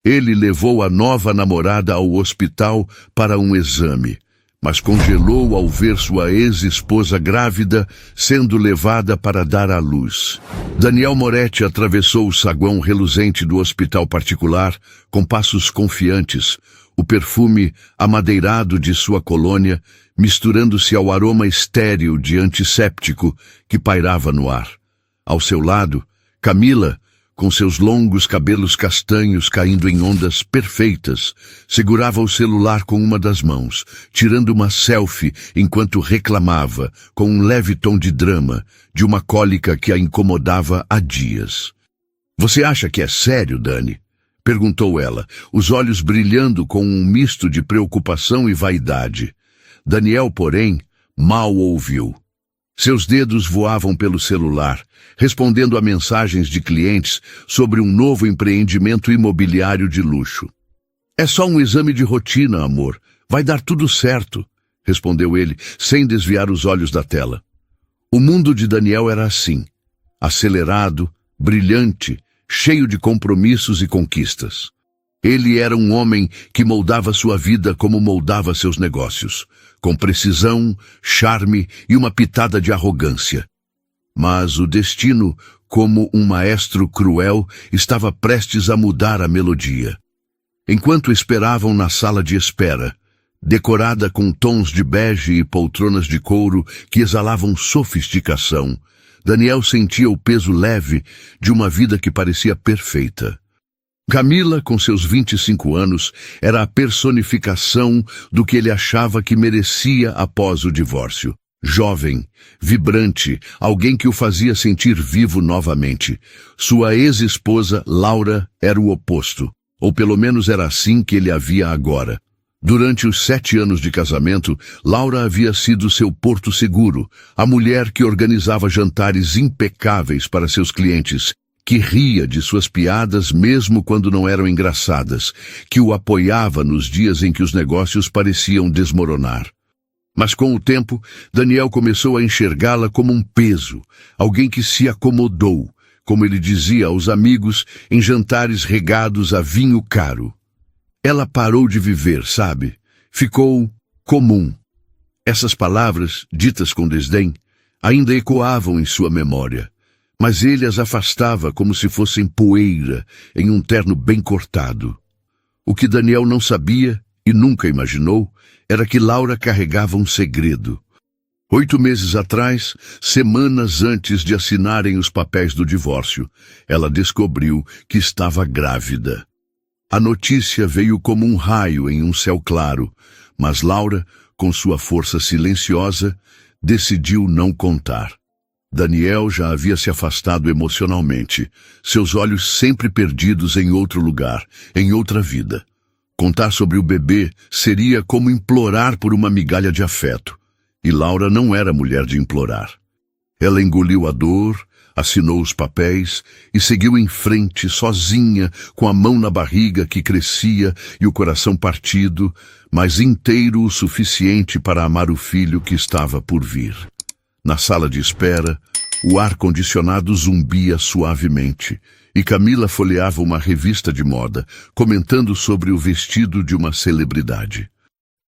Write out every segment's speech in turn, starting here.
Ele levou a nova namorada ao hospital para um exame, mas congelou ao ver sua ex-esposa grávida sendo levada para dar à luz. Daniel Moretti atravessou o saguão reluzente do hospital particular com passos confiantes, o perfume amadeirado de sua colônia misturando-se ao aroma estéril de antisséptico que pairava no ar. Ao seu lado, Camila, com seus longos cabelos castanhos caindo em ondas perfeitas, segurava o celular com uma das mãos, tirando uma selfie enquanto reclamava, com um leve tom de drama, de uma cólica que a incomodava há dias. "Você acha que é sério, Dani?" perguntou ela, os olhos brilhando com um misto de preocupação e vaidade. Daniel, porém, mal ouviu. Seus dedos voavam pelo celular, respondendo a mensagens de clientes sobre um novo empreendimento imobiliário de luxo. "É só um exame de rotina, amor. Vai dar tudo certo", respondeu ele, sem desviar os olhos da tela. O mundo de Daniel era assim, acelerado, brilhante, cheio de compromissos e conquistas. Ele era um homem que moldava sua vida como moldava seus negócios, com precisão, charme e uma pitada de arrogância. Mas o destino, como um maestro cruel, estava prestes a mudar a melodia. Enquanto esperavam na sala de espera, decorada com tons de bege e poltronas de couro que exalavam sofisticação, Daniel sentia o peso leve de uma vida que parecia perfeita. Camila, com seus 25 anos, era a personificação do que ele achava que merecia após o divórcio. Jovem, vibrante, alguém que o fazia sentir vivo novamente. Sua ex-esposa, Laura, era o oposto, ou pelo menos era assim que ele a via agora. Durante os 7 anos de casamento, Laura havia sido seu porto seguro, a mulher que organizava jantares impecáveis para seus clientes, que ria de suas piadas mesmo quando não eram engraçadas, que o apoiava nos dias em que os negócios pareciam desmoronar. Mas com o tempo, Daniel começou a enxergá-la como um peso, alguém que se acomodou, como ele dizia aos amigos, em jantares regados a vinho caro. Ela parou de viver, sabe? Ficou comum. Essas palavras, ditas com desdém, ainda ecoavam em sua memória, mas ele as afastava como se fossem poeira em um terno bem cortado. O que Daniel não sabia e nunca imaginou era que Laura carregava um segredo. 8 meses atrás, semanas antes de assinarem os papéis do divórcio, ela descobriu que estava grávida. A notícia veio como um raio em um céu claro, mas Laura, com sua força silenciosa, decidiu não contar. Daniel já havia se afastado emocionalmente, seus olhos sempre perdidos em outro lugar, em outra vida. Contar sobre o bebê seria como implorar por uma migalha de afeto, e Laura não era mulher de implorar. Ela engoliu a dor, assinou os papéis e seguiu em frente, sozinha, com a mão na barriga que crescia e o coração partido, mas inteiro o suficiente para amar o filho que estava por vir. Na sala de espera, o ar-condicionado zumbia suavemente, e Camila folheava uma revista de moda, comentando sobre o vestido de uma celebridade.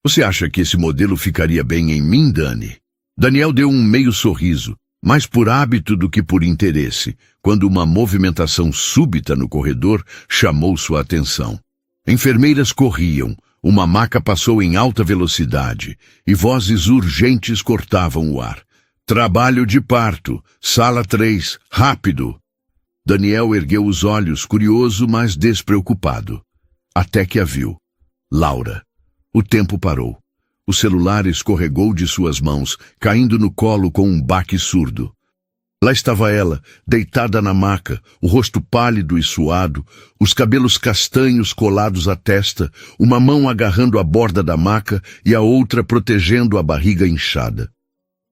"Você acha que esse modelo ficaria bem em mim, Dani?" Daniel deu um meio sorriso, mais por hábito do que por interesse, quando uma movimentação súbita no corredor chamou sua atenção. Enfermeiras corriam, uma maca passou em alta velocidade, e vozes urgentes cortavam o ar. "Trabalho de parto, sala 3, rápido!" Daniel ergueu os olhos, curioso, mas despreocupado. Até que a viu. Laura. O tempo parou. O celular escorregou de suas mãos, caindo no colo com um baque surdo. Lá estava ela, deitada na maca, o rosto pálido e suado, os cabelos castanhos colados à testa, uma mão agarrando a borda da maca e a outra protegendo a barriga inchada.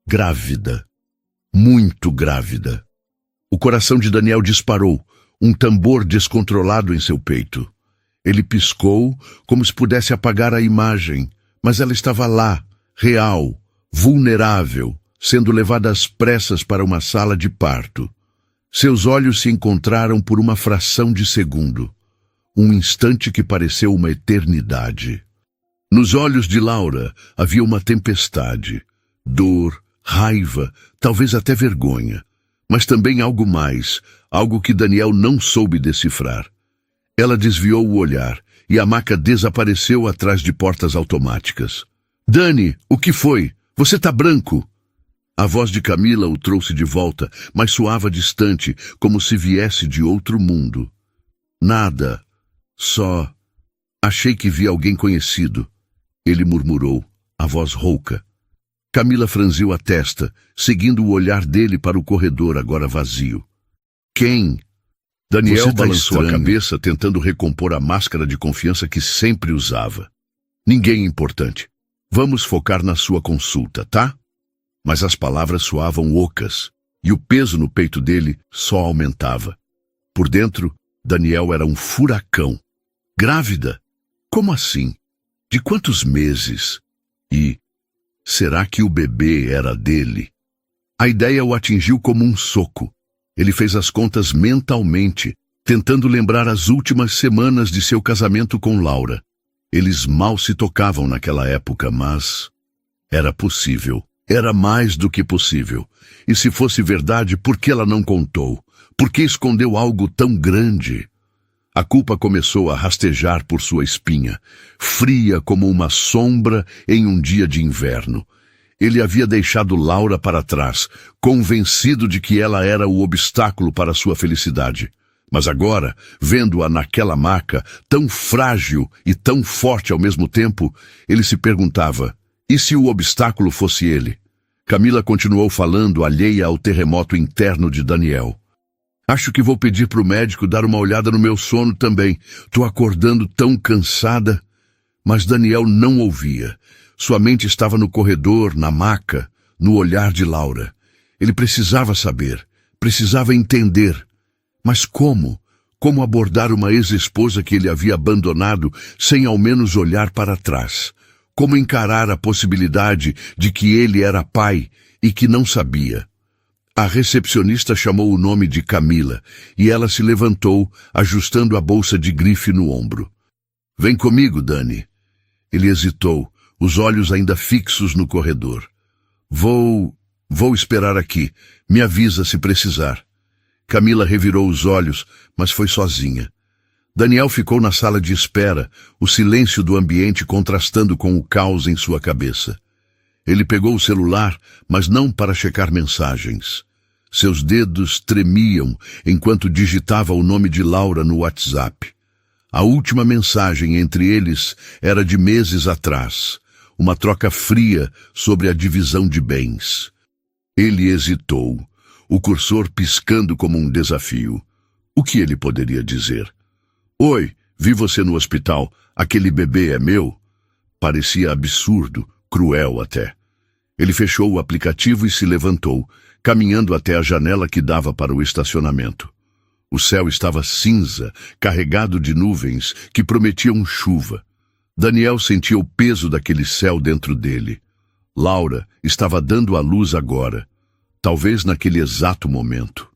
Grávida. Muito grávida. O coração de Daniel disparou, um tambor descontrolado em seu peito. Ele piscou, como se pudesse apagar a imagem, mas ela estava lá, real, vulnerável, sendo levada às pressas para uma sala de parto. Seus olhos se encontraram por uma fração de segundo. um instante que pareceu uma eternidade. Nos olhos de Laura havia uma tempestade, dor, raiva, talvez até vergonha, mas também algo mais, algo que Daniel não soube decifrar. Ela desviou o olhar e a maca desapareceu atrás de portas automáticas. Dani, o que foi? Você tá branco! A voz de Camila o trouxe de volta, mas soava distante, como se viesse de outro mundo. Nada. Só... Achei que vi alguém conhecido. Ele murmurou, a voz rouca. Camila franziu a testa, seguindo o olhar dele para o corredor agora vazio. Quem? Daniel balançou a cabeça, tentando recompor a máscara de confiança que sempre usava. Ninguém importante. Vamos focar na sua consulta, tá? Mas as palavras soavam ocas, e o peso no peito dele só aumentava. Por dentro, Daniel era um furacão. Grávida? Como assim? De quantos meses? E será que o bebê era dele? A ideia o atingiu como um soco. Ele fez as contas mentalmente, tentando lembrar as últimas semanas de seu casamento com Laura. Eles mal se tocavam naquela época, mas era possível. Era mais do que possível. E se fosse verdade, por que ela não contou? Por que escondeu algo tão grande? A culpa começou a rastejar por sua espinha, fria como uma sombra em um dia de inverno. Ele havia deixado Laura para trás, convencido de que ela era o obstáculo para sua felicidade. Mas agora, vendo-a naquela maca, tão frágil e tão forte ao mesmo tempo, ele se perguntava, e se o obstáculo fosse ele? Camila continuou falando, alheia ao terremoto interno de Daniel. Acho que vou pedir para o médico dar uma olhada no meu sono também. Tô acordando tão cansada. Mas Daniel não ouvia. Sua mente estava no corredor, na maca, no olhar de Laura. Ele precisava saber, precisava entender. Mas como? Como abordar uma ex-esposa que ele havia abandonado sem ao menos olhar para trás? Como encarar a possibilidade de que ele era pai e que não sabia? A recepcionista chamou o nome de Camila e ela se levantou, ajustando a bolsa de grife no ombro. Vem comigo, Dani. Ele hesitou, os olhos ainda fixos no corredor. Vou esperar aqui. Me avisa se precisar. Camila revirou os olhos, mas foi sozinha. Daniel ficou na sala de espera, o silêncio do ambiente contrastando com o caos em sua cabeça. Ele pegou o celular, mas não para checar mensagens. Seus dedos tremiam enquanto digitava o nome de Laura no WhatsApp. A última mensagem entre eles era de meses atrás, uma troca fria sobre a divisão de bens. Ele hesitou, o cursor piscando como um desafio. O que ele poderia dizer? Oi, vi você no hospital. Aquele bebê é meu? Parecia absurdo, cruel até. Ele fechou o aplicativo e se levantou, caminhando até a janela que dava para o estacionamento. O céu estava cinza, carregado de nuvens que prometiam chuva. Daniel sentia o peso daquele céu dentro dele. Laura estava dando à luz agora, talvez naquele exato momento.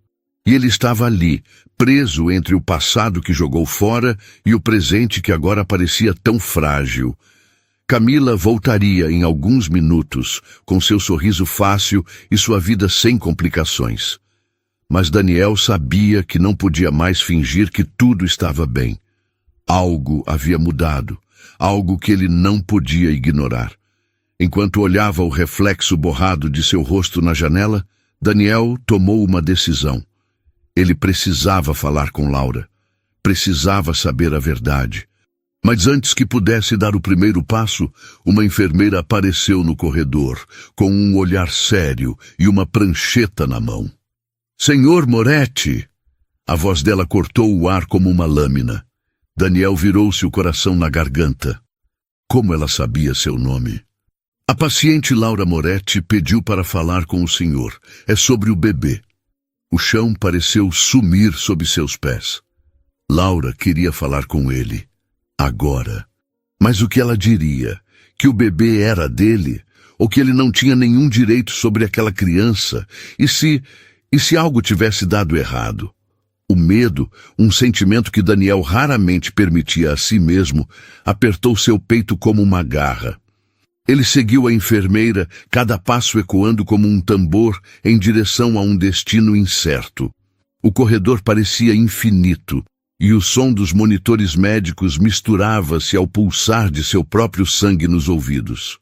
E ele estava ali, preso entre o passado que jogou fora e o presente que agora parecia tão frágil. Camila voltaria em alguns minutos, com seu sorriso fácil e sua vida sem complicações. Mas Daniel sabia que não podia mais fingir que tudo estava bem. Algo havia mudado, algo que ele não podia ignorar. Enquanto olhava o reflexo borrado de seu rosto na janela, Daniel tomou uma decisão. Ele precisava falar com Laura. Precisava saber a verdade. Mas antes que pudesse dar o primeiro passo, uma enfermeira apareceu no corredor, com um olhar sério e uma prancheta na mão. Senhor Moretti! A voz dela cortou o ar como uma lâmina. Daniel virou-se o coração na garganta. Como ela sabia seu nome? A paciente Laura Moretti pediu para falar com o senhor. É sobre o bebê. O chão pareceu sumir sob seus pés. Laura queria falar com ele. Agora. Mas o que ela diria? Que o bebê era dele? Ou que ele não tinha nenhum direito sobre aquela criança? E se algo tivesse dado errado? O medo, um sentimento que Daniel raramente permitia a si mesmo, apertou seu peito como uma garra. Ele seguiu a enfermeira, cada passo ecoando como um tambor em direção a um destino incerto. O corredor parecia infinito, e o som dos monitores médicos misturava-se ao pulsar de seu próprio sangue nos ouvidos.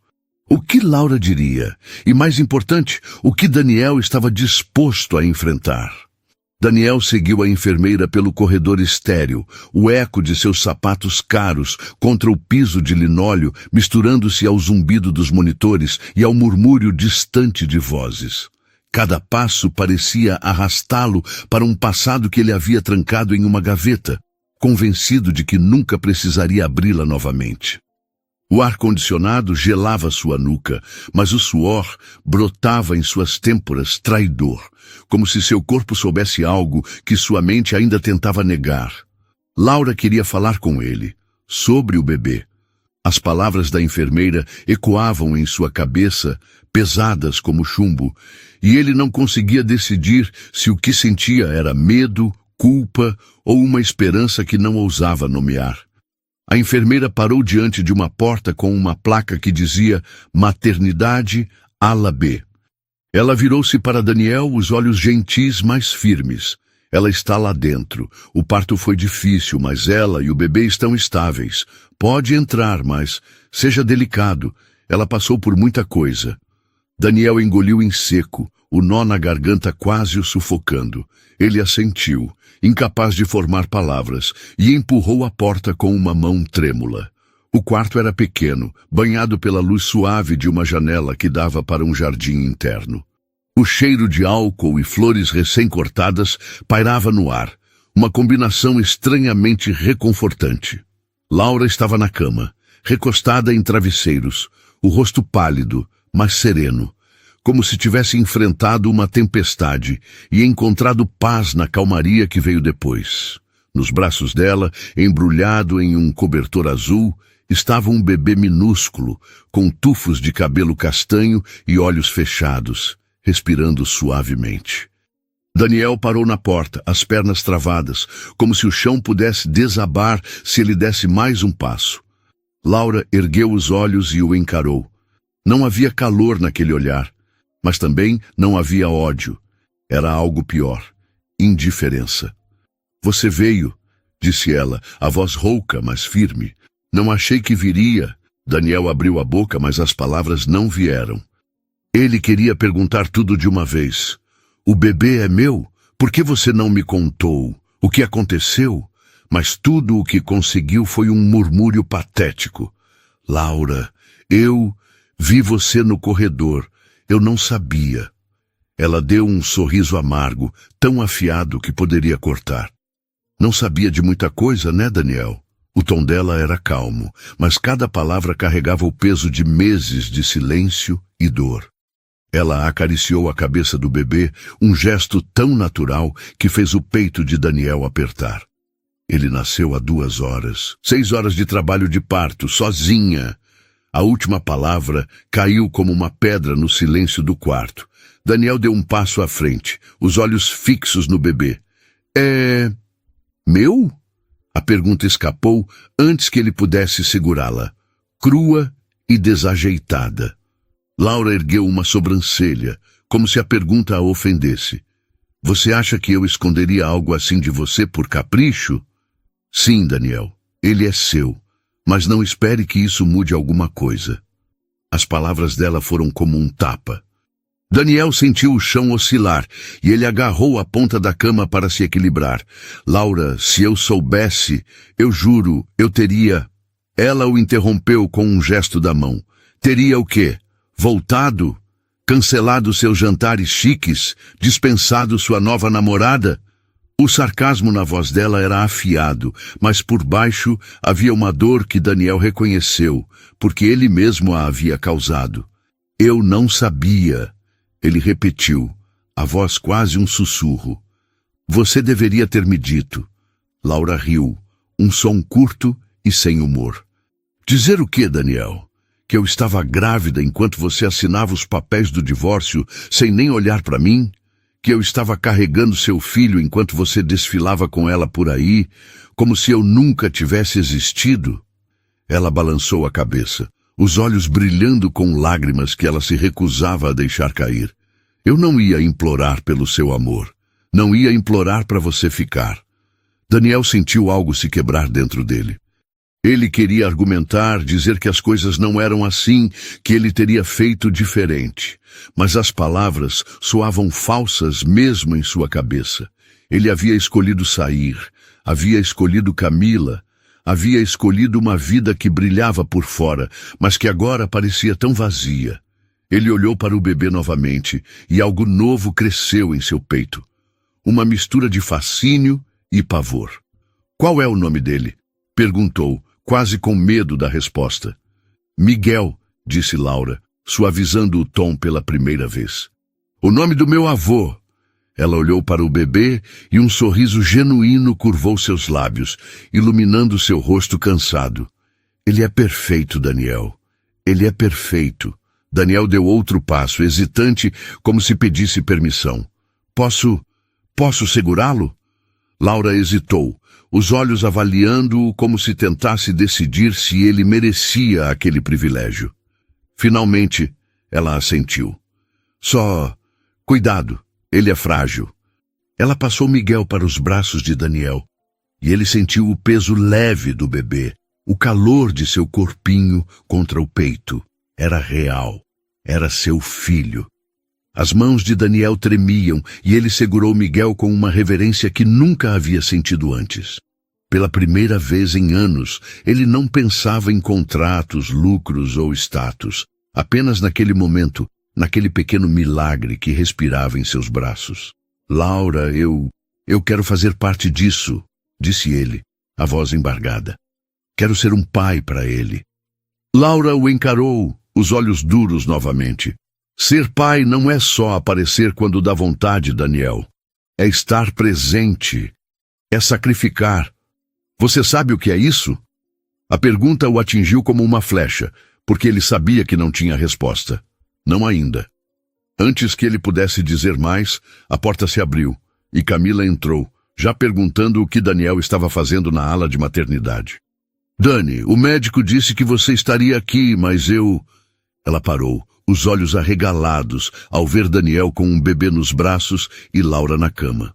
O que Laura diria? E mais importante, o que Daniel estava disposto a enfrentar? Daniel seguiu a enfermeira pelo corredor estéril, o eco de seus sapatos caros contra o piso de linóleo, misturando-se ao zumbido dos monitores e ao murmúrio distante de vozes. Cada passo parecia arrastá-lo para um passado que ele havia trancado em uma gaveta, convencido de que nunca precisaria abri-la novamente. O ar-condicionado gelava sua nuca, mas o suor brotava em suas têmporas traidor, como se seu corpo soubesse algo que sua mente ainda tentava negar. Laura queria falar com ele, sobre o bebê. As palavras da enfermeira ecoavam em sua cabeça, pesadas como chumbo, e ele não conseguia decidir se o que sentia era medo, culpa ou uma esperança que não ousava nomear. A enfermeira parou diante de uma porta com uma placa que dizia Maternidade Ala B. Ela virou-se para Daniel, os olhos gentis mais firmes. Ela está lá dentro. O parto foi difícil, mas ela e o bebê estão estáveis. Pode entrar, mas seja delicado. Ela passou por muita coisa. Daniel engoliu em seco, o nó na garganta quase o sufocando. Ele assentiu, incapaz de formar palavras, e empurrou a porta com uma mão trêmula. O quarto era pequeno, banhado pela luz suave de uma janela que dava para um jardim interno. O cheiro de álcool e flores recém-cortadas pairava no ar, uma combinação estranhamente reconfortante. Laura estava na cama, recostada em travesseiros, o rosto pálido, mas sereno, como se tivesse enfrentado uma tempestade e encontrado paz na calmaria que veio depois. Nos braços dela, embrulhado em um cobertor azul, estava um bebê minúsculo, com tufos de cabelo castanho e olhos fechados, respirando suavemente. Daniel parou na porta, as pernas travadas, como se o chão pudesse desabar se ele desse mais um passo. Laura ergueu os olhos e o encarou. Não havia calor naquele olhar, mas também não havia ódio. Era algo pior, indiferença. Você veio, disse ela, a voz rouca, mas firme. Não achei que viria. Daniel abriu a boca, mas as palavras não vieram. Ele queria perguntar tudo de uma vez. O bebê é meu? Por que você não me contou? O que aconteceu? Mas tudo o que conseguiu foi um murmúrio patético. Laura, eu vi você no corredor. Eu não sabia. Ela deu um sorriso amargo, tão afiado que poderia cortar. Não sabia de muita coisa, né, Daniel? O tom dela era calmo, mas cada palavra carregava o peso de meses de silêncio e dor. Ela acariciou a cabeça do bebê, um gesto tão natural que fez o peito de Daniel apertar. Ele nasceu há 2 horas, 6 horas de trabalho de parto, sozinha. A última palavra caiu como uma pedra no silêncio do quarto. Daniel deu um passo à frente, os olhos fixos no bebê. É meu? A pergunta escapou antes que ele pudesse segurá-la, crua e desajeitada. Laura ergueu uma sobrancelha, como se a pergunta a ofendesse. Você acha que eu esconderia algo assim de você por capricho? Sim, Daniel, ele é seu. Mas não espere que isso mude alguma coisa. As palavras dela foram como um tapa. Daniel sentiu o chão oscilar e ele agarrou a ponta da cama para se equilibrar. Laura, se eu soubesse, eu juro, eu teria... Ela o interrompeu com um gesto da mão. Teria o quê? Voltado? Cancelado seus jantares chiques? Dispensado sua nova namorada? O sarcasmo na voz dela era afiado, mas por baixo havia uma dor que Daniel reconheceu, porque ele mesmo a havia causado. Eu não sabia, ele repetiu, a voz quase um sussurro. Você deveria ter me dito. Laura riu, um som curto e sem humor. Dizer o quê, Daniel? Que eu estava grávida enquanto você assinava os papéis do divórcio sem nem olhar para mim? que eu estava carregando seu filho enquanto você desfilava com ela por aí, como se eu nunca tivesse existido? Ela balançou a cabeça, os olhos brilhando com lágrimas que ela se recusava a deixar cair. Eu não ia implorar pelo seu amor. Não ia implorar para você ficar. Daniel sentiu algo se quebrar dentro dele. Ele queria argumentar, dizer que as coisas não eram assim, que ele teria feito diferente. Mas as palavras soavam falsas mesmo em sua cabeça. Ele havia escolhido sair, havia escolhido Camila, havia escolhido uma vida que brilhava por fora, mas que agora parecia tão vazia. Ele olhou para o bebê novamente e algo novo cresceu em seu peito. Uma mistura de fascínio e pavor. Qual é o nome dele? Perguntou, quase com medo da resposta. Miguel, disse Laura, suavizando o tom pela primeira vez. O nome do meu avô. Ela olhou para o bebê e um sorriso genuíno curvou seus lábios, iluminando seu rosto cansado. Ele é perfeito, Daniel. Ele é perfeito. Daniel deu outro passo, hesitante, como se pedisse permissão. Posso segurá-lo? Laura hesitou, os olhos avaliando-o como se tentasse decidir se ele merecia aquele privilégio. Finalmente, ela assentiu. Cuidado, ele é frágil. Ela passou Miguel para os braços de Daniel, e ele sentiu o peso leve do bebê, o calor de seu corpinho contra o peito. Era real, era seu filho. As mãos de Daniel tremiam e ele segurou Miguel com uma reverência que nunca havia sentido antes. Pela primeira vez em anos, ele não pensava em contratos, lucros ou status. Apenas naquele momento, naquele pequeno milagre que respirava em seus braços. Laura, eu quero fazer parte disso, disse ele, a voz embargada. Quero ser um pai para ele. Laura o encarou, os olhos duros novamente. Ser pai não é só aparecer quando dá vontade, Daniel. É estar presente. É sacrificar. Você sabe o que é isso? A pergunta o atingiu como uma flecha, porque ele sabia que não tinha resposta. Não ainda. Antes que ele pudesse dizer mais, a porta se abriu, e Camila entrou, já perguntando o que Daniel estava fazendo na ala de maternidade. Dani, o médico disse que você estaria aqui, mas eu... Ela parou, os olhos arregalados, ao ver Daniel com um bebê nos braços e Laura na cama.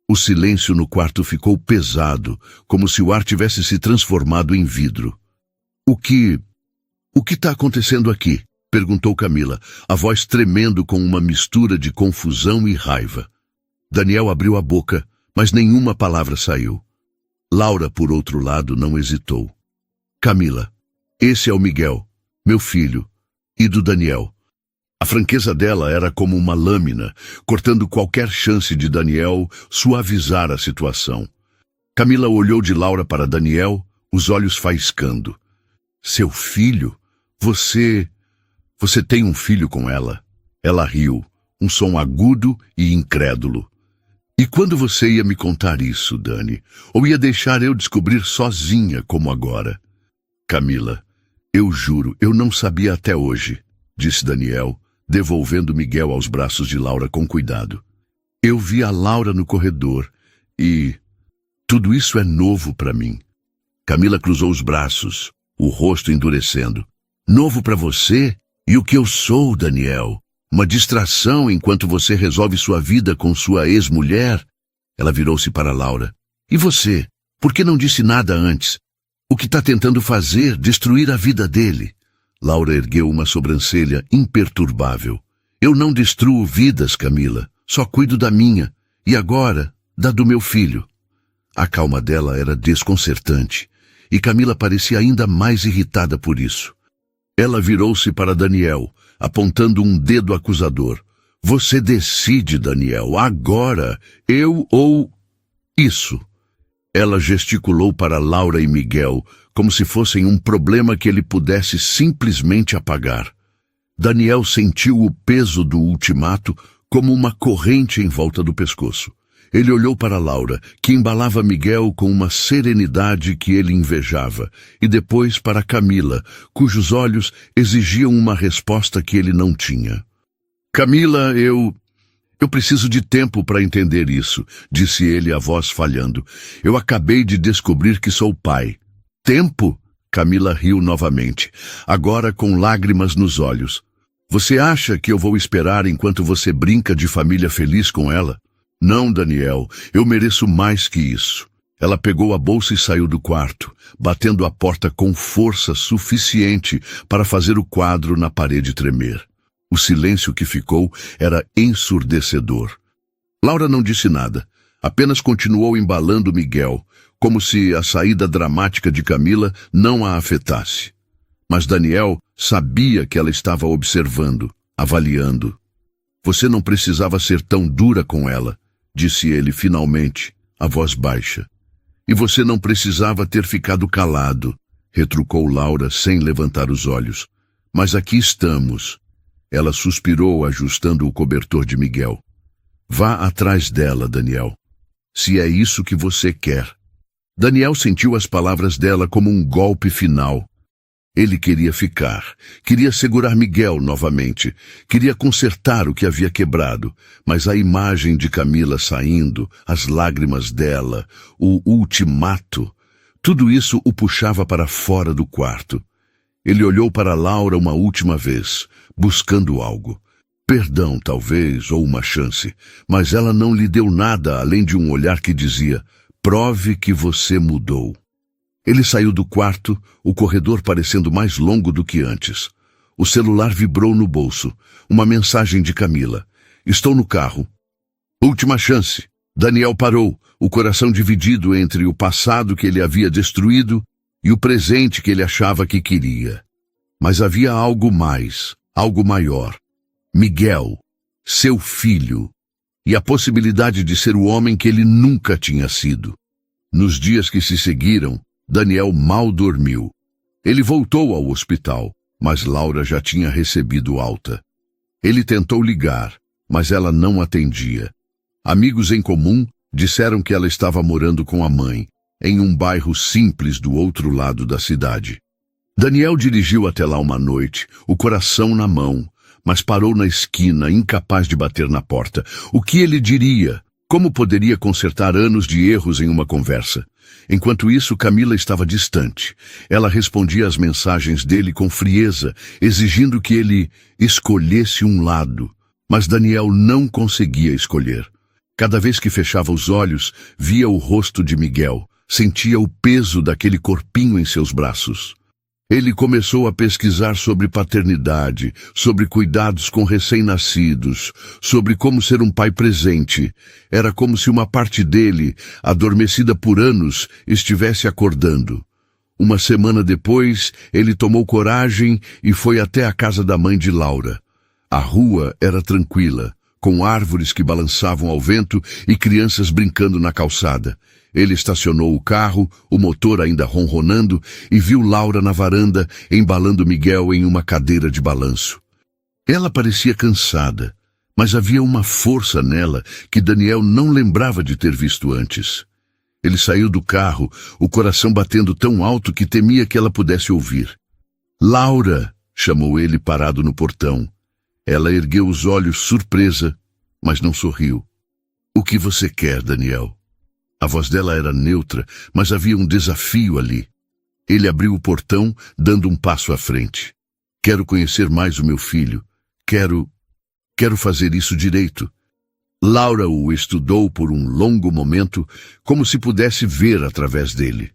O silêncio no quarto ficou pesado, como se o ar tivesse se transformado em vidro. O que está acontecendo aqui? Perguntou Camila, a voz tremendo com uma mistura de confusão e raiva. Daniel abriu a boca, mas nenhuma palavra saiu. Laura, por outro lado, não hesitou. Camila, esse é o Miguel, meu filho, e do Daniel. A franqueza dela era como uma lâmina, cortando qualquer chance de Daniel suavizar a situação. Camila olhou de Laura para Daniel, os olhos faiscando. Seu filho? Você tem um filho com ela? Ela riu, um som agudo e incrédulo. E quando você ia me contar isso, Dani? Ou ia deixar eu descobrir sozinha como agora? Camila, eu juro, eu não sabia até hoje, disse Daniel, devolvendo Miguel aos braços de Laura com cuidado. Eu vi a Laura no corredor e... tudo isso é novo para mim. Camila cruzou os braços, o rosto endurecendo. Novo para você? E o que eu sou, Daniel? Uma distração enquanto você resolve sua vida com sua ex-mulher? Ela virou-se para Laura. E você? Por que não disse nada antes? O que está tentando fazer? Destruir a vida dele? Laura ergueu uma sobrancelha imperturbável. Eu não destruo vidas, Camila. Só cuido da minha. E agora, da do meu filho. A calma dela era desconcertante. E Camila parecia ainda mais irritada por isso. Ela virou-se para Daniel, apontando um dedo acusador. Você decide, Daniel, agora, eu ou... isso. Ela gesticulou para Laura e Miguel, como se fossem um problema que ele pudesse simplesmente apagar. Daniel sentiu o peso do ultimato como uma corrente em volta do pescoço. Ele olhou para Laura, que embalava Miguel com uma serenidade que ele invejava, e depois para Camila, cujos olhos exigiam uma resposta que ele não tinha. Camila, eu Eu preciso de tempo para entender isso, disse ele, a voz falhando. Eu acabei de descobrir que sou pai. Tempo? Camila riu novamente, agora com lágrimas nos olhos. Você acha que eu vou esperar enquanto você brinca de família feliz com ela? Não, Daniel, eu mereço mais que isso. Ela pegou a bolsa e saiu do quarto, batendo a porta com força suficiente para fazer o quadro na parede tremer. O silêncio que ficou era ensurdecedor. Laura não disse nada, apenas continuou embalando Miguel, como se a saída dramática de Camila não a afetasse. Mas Daniel sabia que ela estava observando, avaliando. Você não precisava ser tão dura com ela, disse ele finalmente, a voz baixa. E você não precisava ter ficado calado, retrucou Laura sem levantar os olhos. Mas aqui estamos. Ela suspirou, ajustando o cobertor de Miguel. Vá atrás dela, Daniel. Se é isso que você quer. Daniel sentiu as palavras dela como um golpe final. Ele queria ficar, queria segurar Miguel novamente, queria consertar o que havia quebrado, mas a imagem de Camila saindo, as lágrimas dela, o ultimato, tudo isso o puxava para fora do quarto. Ele olhou para Laura uma última vez, buscando algo. Perdão, talvez, ou uma chance, mas ela não lhe deu nada além de um olhar que dizia: prove que você mudou. Ele saiu do quarto, o corredor parecendo mais longo do que antes. O celular vibrou no bolso. Uma mensagem de Camila. Estou no carro. Última chance. Daniel parou, o coração dividido entre o passado que ele havia destruído e o presente que ele achava que queria. Mas havia algo mais, algo maior. Miguel, seu filho, e a possibilidade de ser o homem que ele nunca tinha sido. Nos dias que se seguiram, Daniel mal dormiu. Ele voltou ao hospital, mas Laura já tinha recebido alta. Ele tentou ligar, mas ela não atendia. Amigos em comum disseram que ela estava morando com a mãe, em um bairro simples do outro lado da cidade. Daniel dirigiu até lá uma noite, o coração na mão, mas parou na esquina, incapaz de bater na porta. O que ele diria? Como poderia consertar anos de erros em uma conversa? Enquanto isso, Camila estava distante. Ela respondia às mensagens dele com frieza, exigindo que ele escolhesse um lado. Mas Daniel não conseguia escolher. Cada vez que fechava os olhos, via o rosto de Miguel, sentia o peso daquele corpinho em seus braços. Ele começou a pesquisar sobre paternidade, sobre cuidados com recém-nascidos, sobre como ser um pai presente. Era como se uma parte dele, adormecida por anos, estivesse acordando. Uma semana depois, ele tomou coragem e foi até a casa da mãe de Laura. A rua era tranquila, com árvores que balançavam ao vento e crianças brincando na calçada. Ele estacionou o carro, o motor ainda ronronando, e viu Laura na varanda, embalando Miguel em uma cadeira de balanço. Ela parecia cansada, mas havia uma força nela que Daniel não lembrava de ter visto antes. Ele saiu do carro, o coração batendo tão alto que temia que ela pudesse ouvir. «Laura!» chamou ele parado no portão. Ela ergueu os olhos surpresa, mas não sorriu. «O que você quer, Daniel?» A voz dela era neutra, mas havia um desafio ali. Ele abriu o portão, dando um passo à frente. «Quero conhecer mais o meu filho. Quero fazer isso direito.» Laura o estudou por um longo momento, como se pudesse ver através dele.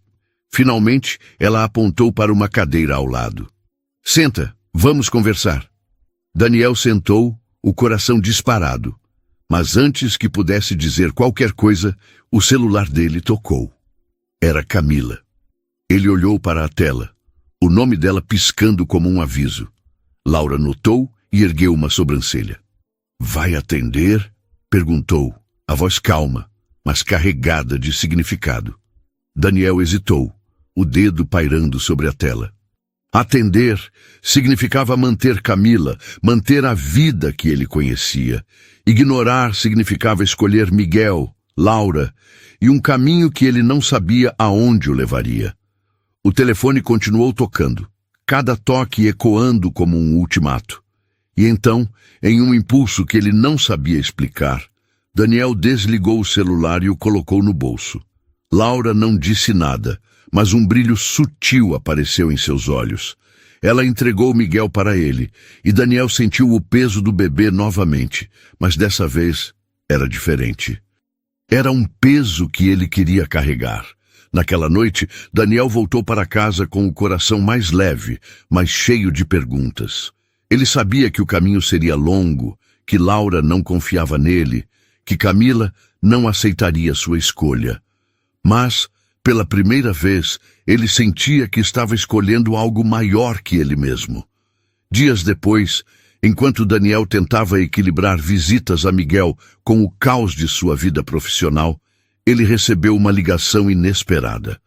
Finalmente, ela apontou para uma cadeira ao lado. «Senta, vamos conversar.» Daniel sentou, o coração disparado. Mas antes que pudesse dizer qualquer coisa, o celular dele tocou. Era Camila. Ele olhou para a tela, o nome dela piscando como um aviso. Laura notou e ergueu uma sobrancelha. «Vai atender?» perguntou, a voz calma, mas carregada de significado. Daniel hesitou, o dedo pairando sobre a tela. Atender significava manter Camila, manter a vida que ele conhecia. Ignorar significava escolher Miguel, Laura, e um caminho que ele não sabia aonde o levaria. O telefone continuou tocando, cada toque ecoando como um ultimato. E então, em um impulso que ele não sabia explicar, Daniel desligou o celular e o colocou no bolso. Laura não disse nada, mas um brilho sutil apareceu em seus olhos. Ela entregou Miguel para ele, e Daniel sentiu o peso do bebê novamente, mas dessa vez era diferente. Era um peso que ele queria carregar. Naquela noite, Daniel voltou para casa com o coração mais leve, mas cheio de perguntas. Ele sabia que o caminho seria longo, que Laura não confiava nele, que Camila não aceitaria sua escolha. Mas, pela primeira vez, ele sentia que estava escolhendo algo maior que ele mesmo. Dias depois, enquanto Daniel tentava equilibrar visitas a Miguel com o caos de sua vida profissional, ele recebeu uma ligação inesperada.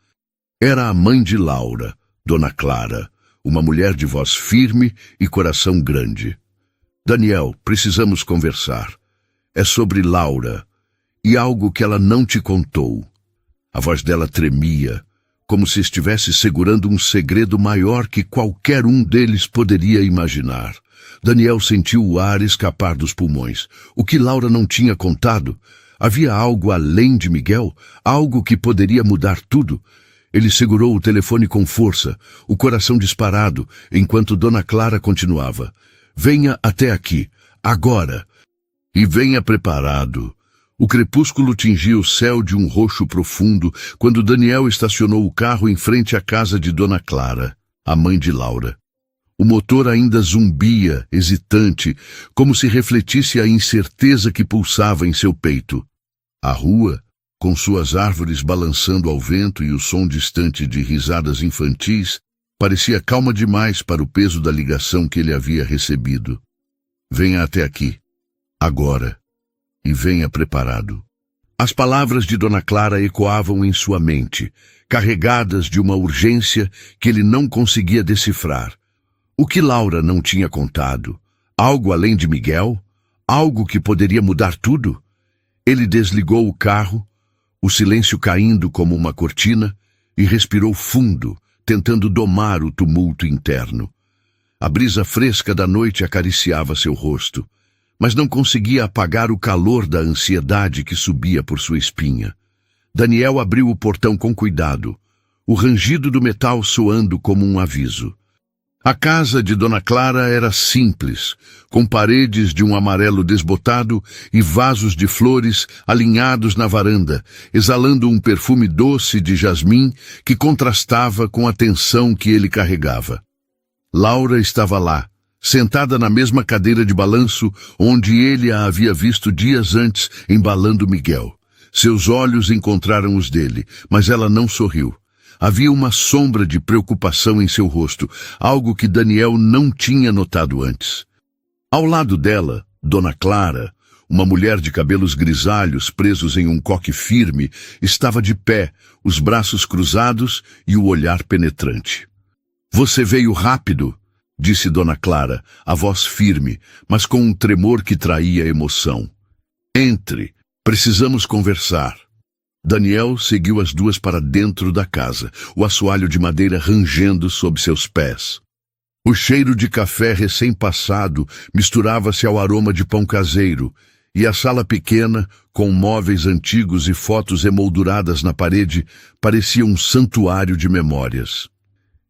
Era a mãe de Laura, Dona Clara, uma mulher de voz firme e coração grande. Daniel, precisamos conversar. É sobre Laura, e algo que ela não te contou. A voz dela tremia, como se estivesse segurando um segredo maior que qualquer um deles poderia imaginar. Daniel sentiu o ar escapar dos pulmões. O que Laura não tinha contado? Havia algo além de Miguel? Algo que poderia mudar tudo? Ele segurou o telefone com força, o coração disparado, enquanto Dona Clara continuava. Venha até aqui, agora. E venha preparado. O crepúsculo tingia o céu de um roxo profundo quando Daniel estacionou o carro em frente à casa de Dona Clara, a mãe de Laura. O motor ainda zumbia, hesitante, como se refletisse a incerteza que pulsava em seu peito. A rua, com suas árvores balançando ao vento e o som distante de risadas infantis, parecia calma demais para o peso da ligação que ele havia recebido. Venha até aqui, agora, e venha preparado. As palavras de Dona Clara ecoavam em sua mente, carregadas de uma urgência que ele não conseguia decifrar. O que Laura não tinha contado? Algo além de Miguel? Algo que poderia mudar tudo? Ele desligou o carro, o silêncio caindo como uma cortina, e respirou fundo, tentando domar o tumulto interno. A brisa fresca da noite acariciava seu rosto, mas não conseguia apagar o calor da ansiedade que subia por sua espinha. Daniel abriu o portão com cuidado, o rangido do metal soando como um aviso. A casa de Dona Clara era simples, com paredes de um amarelo desbotado e vasos de flores alinhados na varanda, exalando um perfume doce de jasmim que contrastava com a tensão que ele carregava. Laura estava lá, sentada na mesma cadeira de balanço onde ele a havia visto dias antes embalando Miguel. Seus olhos encontraram os dele, mas ela não sorriu. Havia uma sombra de preocupação em seu rosto, algo que Daniel não tinha notado antes. Ao lado dela, Dona Clara, uma mulher de cabelos grisalhos presos em um coque firme, estava de pé, os braços cruzados e o olhar penetrante. Você veio rápido, disse Dona Clara, a voz firme, mas com um tremor que traía emoção. Entre, precisamos conversar. Daniel seguiu as duas para dentro da casa, o assoalho de madeira rangendo sob seus pés. O cheiro de café recém-passado misturava-se ao aroma de pão caseiro, e a sala pequena, com móveis antigos e fotos emolduradas na parede, parecia um santuário de memórias.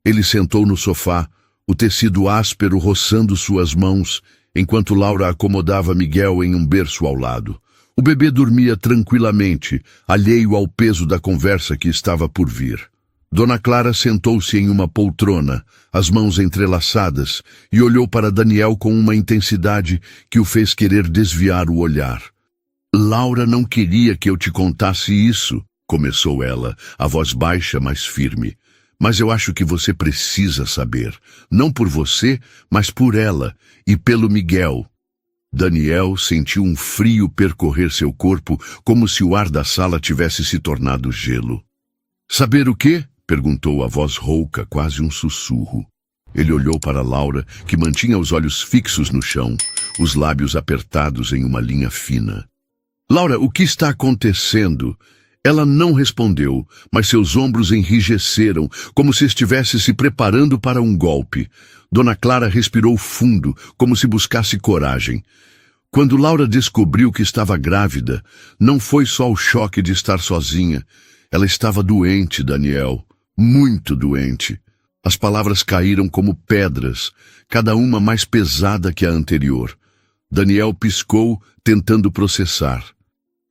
Ele sentou no sofá, o tecido áspero roçando suas mãos, enquanto Laura acomodava Miguel em um berço ao lado. O bebê dormia tranquilamente, alheio ao peso da conversa que estava por vir. Dona Clara sentou-se em uma poltrona, as mãos entrelaçadas, e olhou para Daniel com uma intensidade que o fez querer desviar o olhar. Laura não queria que eu te contasse isso, começou ela, a voz baixa, mas firme. Mas eu acho que você precisa saber, não por você, mas por ela e pelo Miguel. Daniel sentiu um frio percorrer seu corpo, como se o ar da sala tivesse se tornado gelo. Saber o quê? Perguntou a voz rouca, quase um sussurro. Ele olhou para Laura, que mantinha os olhos fixos no chão, os lábios apertados em uma linha fina. Laura, o que está acontecendo? Ela não respondeu, mas seus ombros enrijeceram, como se estivesse se preparando para um golpe. Dona Clara respirou fundo, como se buscasse coragem. Quando Laura descobriu que estava grávida, não foi só o choque de estar sozinha. Ela estava doente, Daniel, muito doente. As palavras caíram como pedras, cada uma mais pesada que a anterior. Daniel piscou, tentando processar.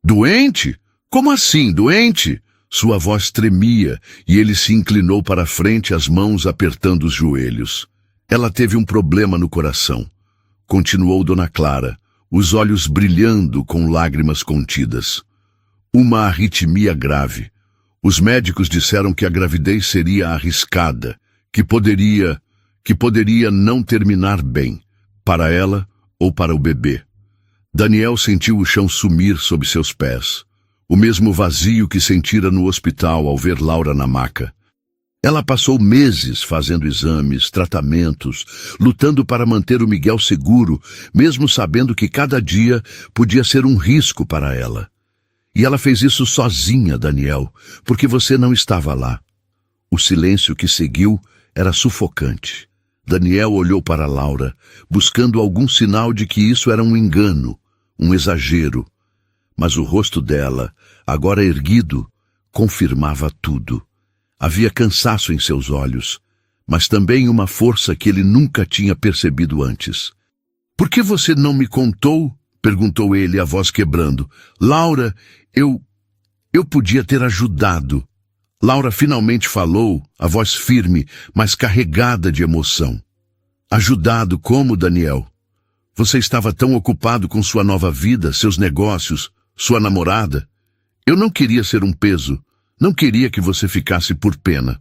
Doente? Como assim, doente? Sua voz tremia e ele se inclinou para a frente, as mãos apertando os joelhos. Ela teve um problema no coração. Continuou Dona Clara, os olhos brilhando com lágrimas contidas. Uma arritmia grave. Os médicos disseram que a gravidez seria arriscada, que poderia não terminar bem, para ela ou para o bebê. Daniel sentiu o chão sumir sob seus pés, o mesmo vazio que sentira no hospital ao ver Laura na maca. Ela passou meses fazendo exames, tratamentos, lutando para manter o Miguel seguro, mesmo sabendo que cada dia podia ser um risco para ela. E ela fez isso sozinha, Daniel, porque você não estava lá. O silêncio que seguiu era sufocante. Daniel olhou para Laura, buscando algum sinal de que isso era um engano, um exagero. Mas o rosto dela, agora erguido, confirmava tudo. Havia cansaço em seus olhos, mas também uma força que ele nunca tinha percebido antes. "Por que você não me contou?" perguntou ele, a voz quebrando. "Laura, eu podia ter ajudado." Laura finalmente falou, a voz firme, mas carregada de emoção. "Ajudado como, Daniel? Você estava tão ocupado com sua nova vida, seus negócios, sua namorada. Eu não queria ser um peso. Não queria que você ficasse por pena."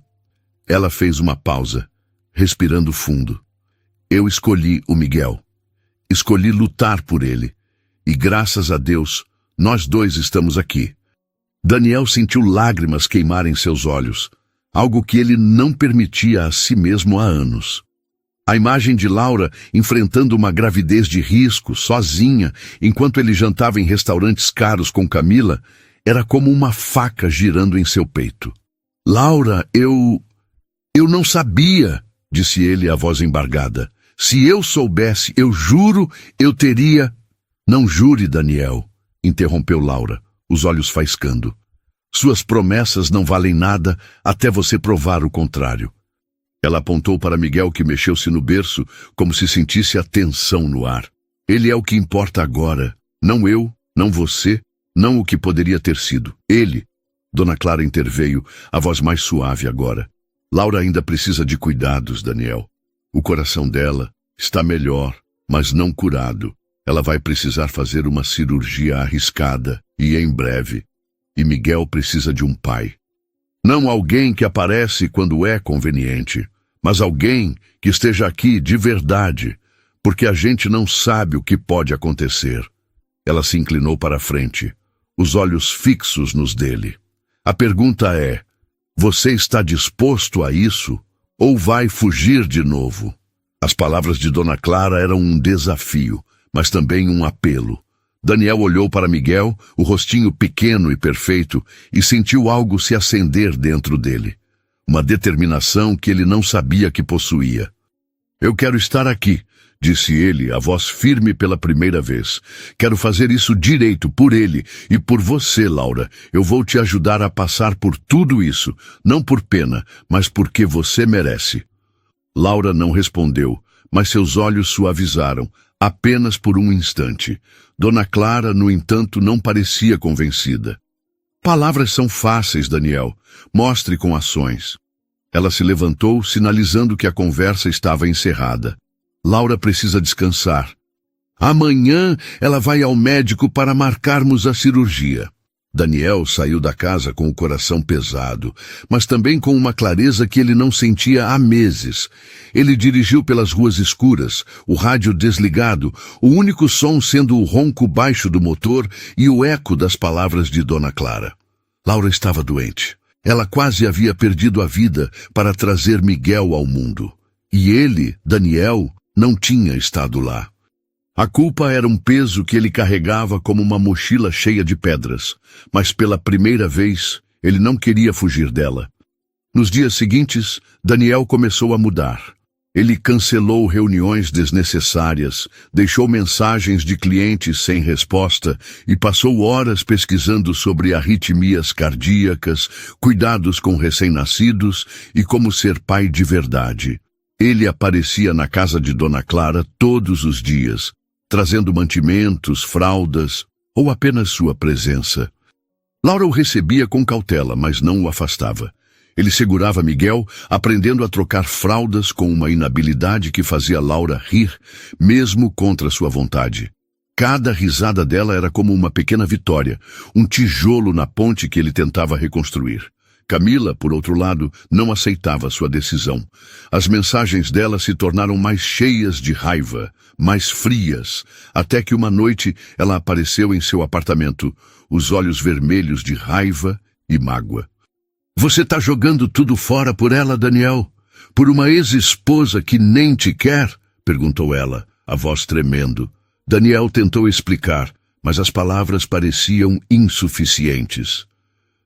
Ela fez uma pausa, respirando fundo. "Eu escolhi o Miguel. Escolhi lutar por ele. E graças a Deus, nós dois estamos aqui." Daniel sentiu lágrimas queimarem seus olhos, algo que ele não permitia a si mesmo há anos. A imagem de Laura enfrentando uma gravidez de risco, sozinha, enquanto ele jantava em restaurantes caros com Camila, era como uma faca girando em seu peito. "Laura, eu não sabia", disse ele, a voz embargada. "Se eu soubesse, eu juro, eu teria..." "Não jure, Daniel", interrompeu Laura, os olhos faiscando. "Suas promessas não valem nada até você provar o contrário." Ela apontou para Miguel, que mexeu-se no berço, como se sentisse a tensão no ar. "Ele é o que importa agora, não eu, não você, não o que poderia ter sido. Ele." Dona Clara interveio, a voz mais suave agora. "Laura ainda precisa de cuidados, Daniel. O coração dela está melhor, mas não curado. Ela vai precisar fazer uma cirurgia arriscada, e em breve. E Miguel precisa de um pai. Não alguém que aparece quando é conveniente, mas alguém que esteja aqui de verdade, porque a gente não sabe o que pode acontecer." Ela se inclinou para a frente, os olhos fixos nos dele. "A pergunta é, você está disposto a isso, ou vai fugir de novo?" As palavras de Dona Clara eram um desafio, mas também um apelo. Daniel olhou para Miguel, o rostinho pequeno e perfeito, e sentiu algo se acender dentro dele. Uma determinação que ele não sabia que possuía. "Eu quero estar aqui", disse ele, a voz firme pela primeira vez. "Quero fazer isso direito por ele e por você, Laura. Eu vou te ajudar a passar por tudo isso, não por pena, mas porque você merece." Laura não respondeu, mas seus olhos suavizaram, apenas por um instante. Dona Clara, no entanto, não parecia convencida. "Palavras são fáceis, Daniel. Mostre com ações." Ela se levantou, sinalizando que a conversa estava encerrada. "Laura precisa descansar. Amanhã ela vai ao médico para marcarmos a cirurgia." Daniel saiu da casa com o coração pesado, mas também com uma clareza que ele não sentia há meses. Ele dirigiu pelas ruas escuras, o rádio desligado, o único som sendo o ronco baixo do motor e o eco das palavras de Dona Clara. Laura estava doente. Ela quase havia perdido a vida para trazer Miguel ao mundo. E ele, Daniel, não tinha estado lá. A culpa era um peso que ele carregava como uma mochila cheia de pedras, mas pela primeira vez ele não queria fugir dela. Nos dias seguintes, Daniel começou a mudar. Ele cancelou reuniões desnecessárias, deixou mensagens de clientes sem resposta e passou horas pesquisando sobre arritmias cardíacas, cuidados com recém-nascidos e como ser pai de verdade. Ele aparecia na casa de Dona Clara todos os dias, trazendo mantimentos, fraldas ou apenas sua presença. Laura o recebia com cautela, mas não o afastava. Ele segurava Miguel, aprendendo a trocar fraldas com uma inabilidade que fazia Laura rir, mesmo contra sua vontade. Cada risada dela era como uma pequena vitória, um tijolo na ponte que ele tentava reconstruir. Camila, por outro lado, não aceitava sua decisão. As mensagens dela se tornaram mais cheias de raiva, mais frias, até que uma noite ela apareceu em seu apartamento, os olhos vermelhos de raiva e mágoa. Você tá jogando tudo fora por ela, Daniel? Por uma ex-esposa que nem te quer? Perguntou ela, a voz tremendo. Daniel tentou explicar, mas as palavras pareciam insuficientes.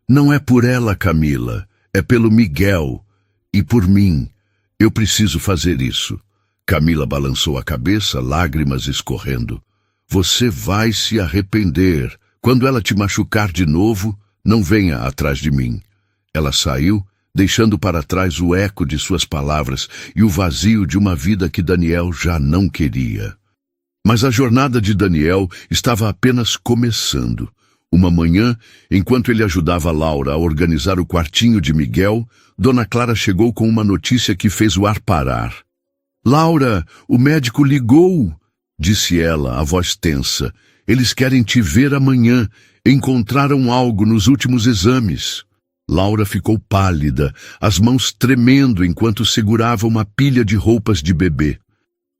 Não é por ela, Camila, é pelo Miguel e por mim. Eu preciso fazer isso. Camila balançou a cabeça, lágrimas escorrendo. Você vai se arrepender. Quando ela te machucar de novo, não venha atrás de mim. Ela saiu, deixando para trás o eco de suas palavras e o vazio de uma vida que Daniel já não queria. Mas a jornada de Daniel estava apenas começando. Uma manhã, enquanto ele ajudava Laura a organizar o quartinho de Miguel, Dona Clara chegou com uma notícia que fez o ar parar. Laura, o médico ligou, disse ela, a voz tensa. Eles querem te ver amanhã. Encontraram algo nos últimos exames. Laura ficou pálida, as mãos tremendo enquanto segurava uma pilha de roupas de bebê.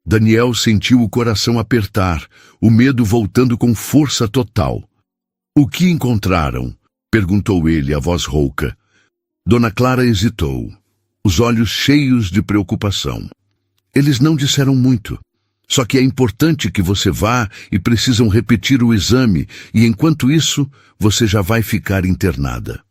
Daniel sentiu o coração apertar, o medo voltando com força total. O que encontraram? Perguntou ele, a voz rouca. Dona Clara hesitou, os olhos cheios de preocupação. Eles não disseram muito. Só que é importante que você vá e precisam repetir o exame, e enquanto isso, você já vai ficar internada.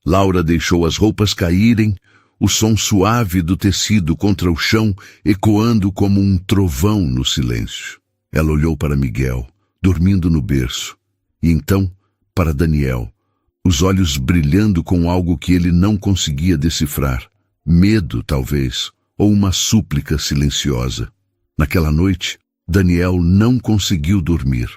Laura deixou as roupas caírem, o som suave do tecido contra o chão ecoando como um trovão no silêncio. Ela olhou para Miguel, dormindo no berço, e então para Daniel, os olhos brilhando com algo que ele não conseguia decifrar. Medo, talvez, ou uma súplica silenciosa. Naquela noite, Daniel não conseguiu dormir.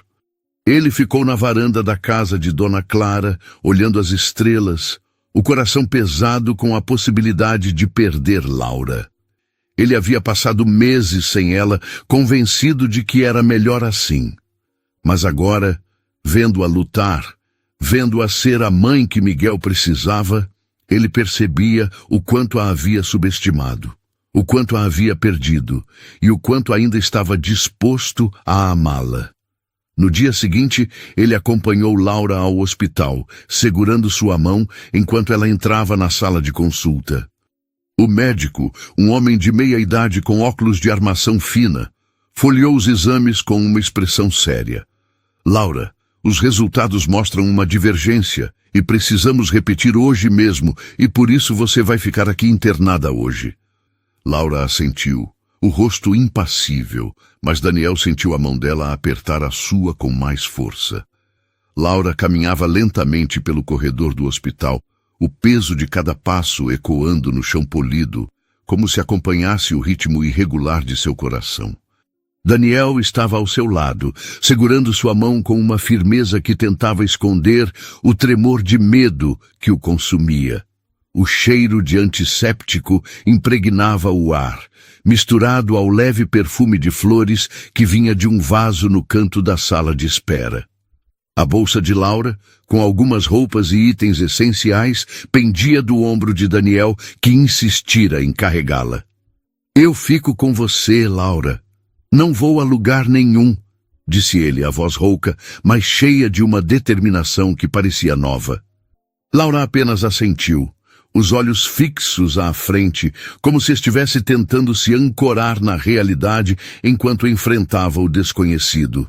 Ele ficou na varanda da casa de Dona Clara, olhando as estrelas, o coração pesado com a possibilidade de perder Laura. Ele havia passado meses sem ela, convencido de que era melhor assim. Mas agora, vendo-a lutar, vendo-a ser a mãe que Miguel precisava, ele percebia o quanto a havia subestimado, o quanto a havia perdido e o quanto ainda estava disposto a amá-la. No dia seguinte, ele acompanhou Laura ao hospital, segurando sua mão enquanto ela entrava na sala de consulta. O médico, um homem de meia-idade com óculos de armação fina, folheou os exames com uma expressão séria. Laura, os resultados mostram uma divergência e precisamos repetir hoje mesmo, e por isso você vai ficar aqui internada hoje. Laura assentiu, o rosto impassível, mas Daniel sentiu a mão dela apertar a sua com mais força. Laura caminhava lentamente pelo corredor do hospital, o peso de cada passo ecoando no chão polido, como se acompanhasse o ritmo irregular de seu coração. Daniel estava ao seu lado, segurando sua mão com uma firmeza que tentava esconder o tremor de medo que o consumia. O cheiro de antisséptico impregnava o ar, misturado ao leve perfume de flores que vinha de um vaso no canto da sala de espera. A bolsa de Laura, com algumas roupas e itens essenciais, pendia do ombro de Daniel, que insistira em carregá-la. Eu fico com você, Laura. Não vou a lugar nenhum, disse ele, a voz rouca, mas cheia de uma determinação que parecia nova. Laura apenas assentiu, os olhos fixos à frente, como se estivesse tentando se ancorar na realidade enquanto enfrentava o desconhecido.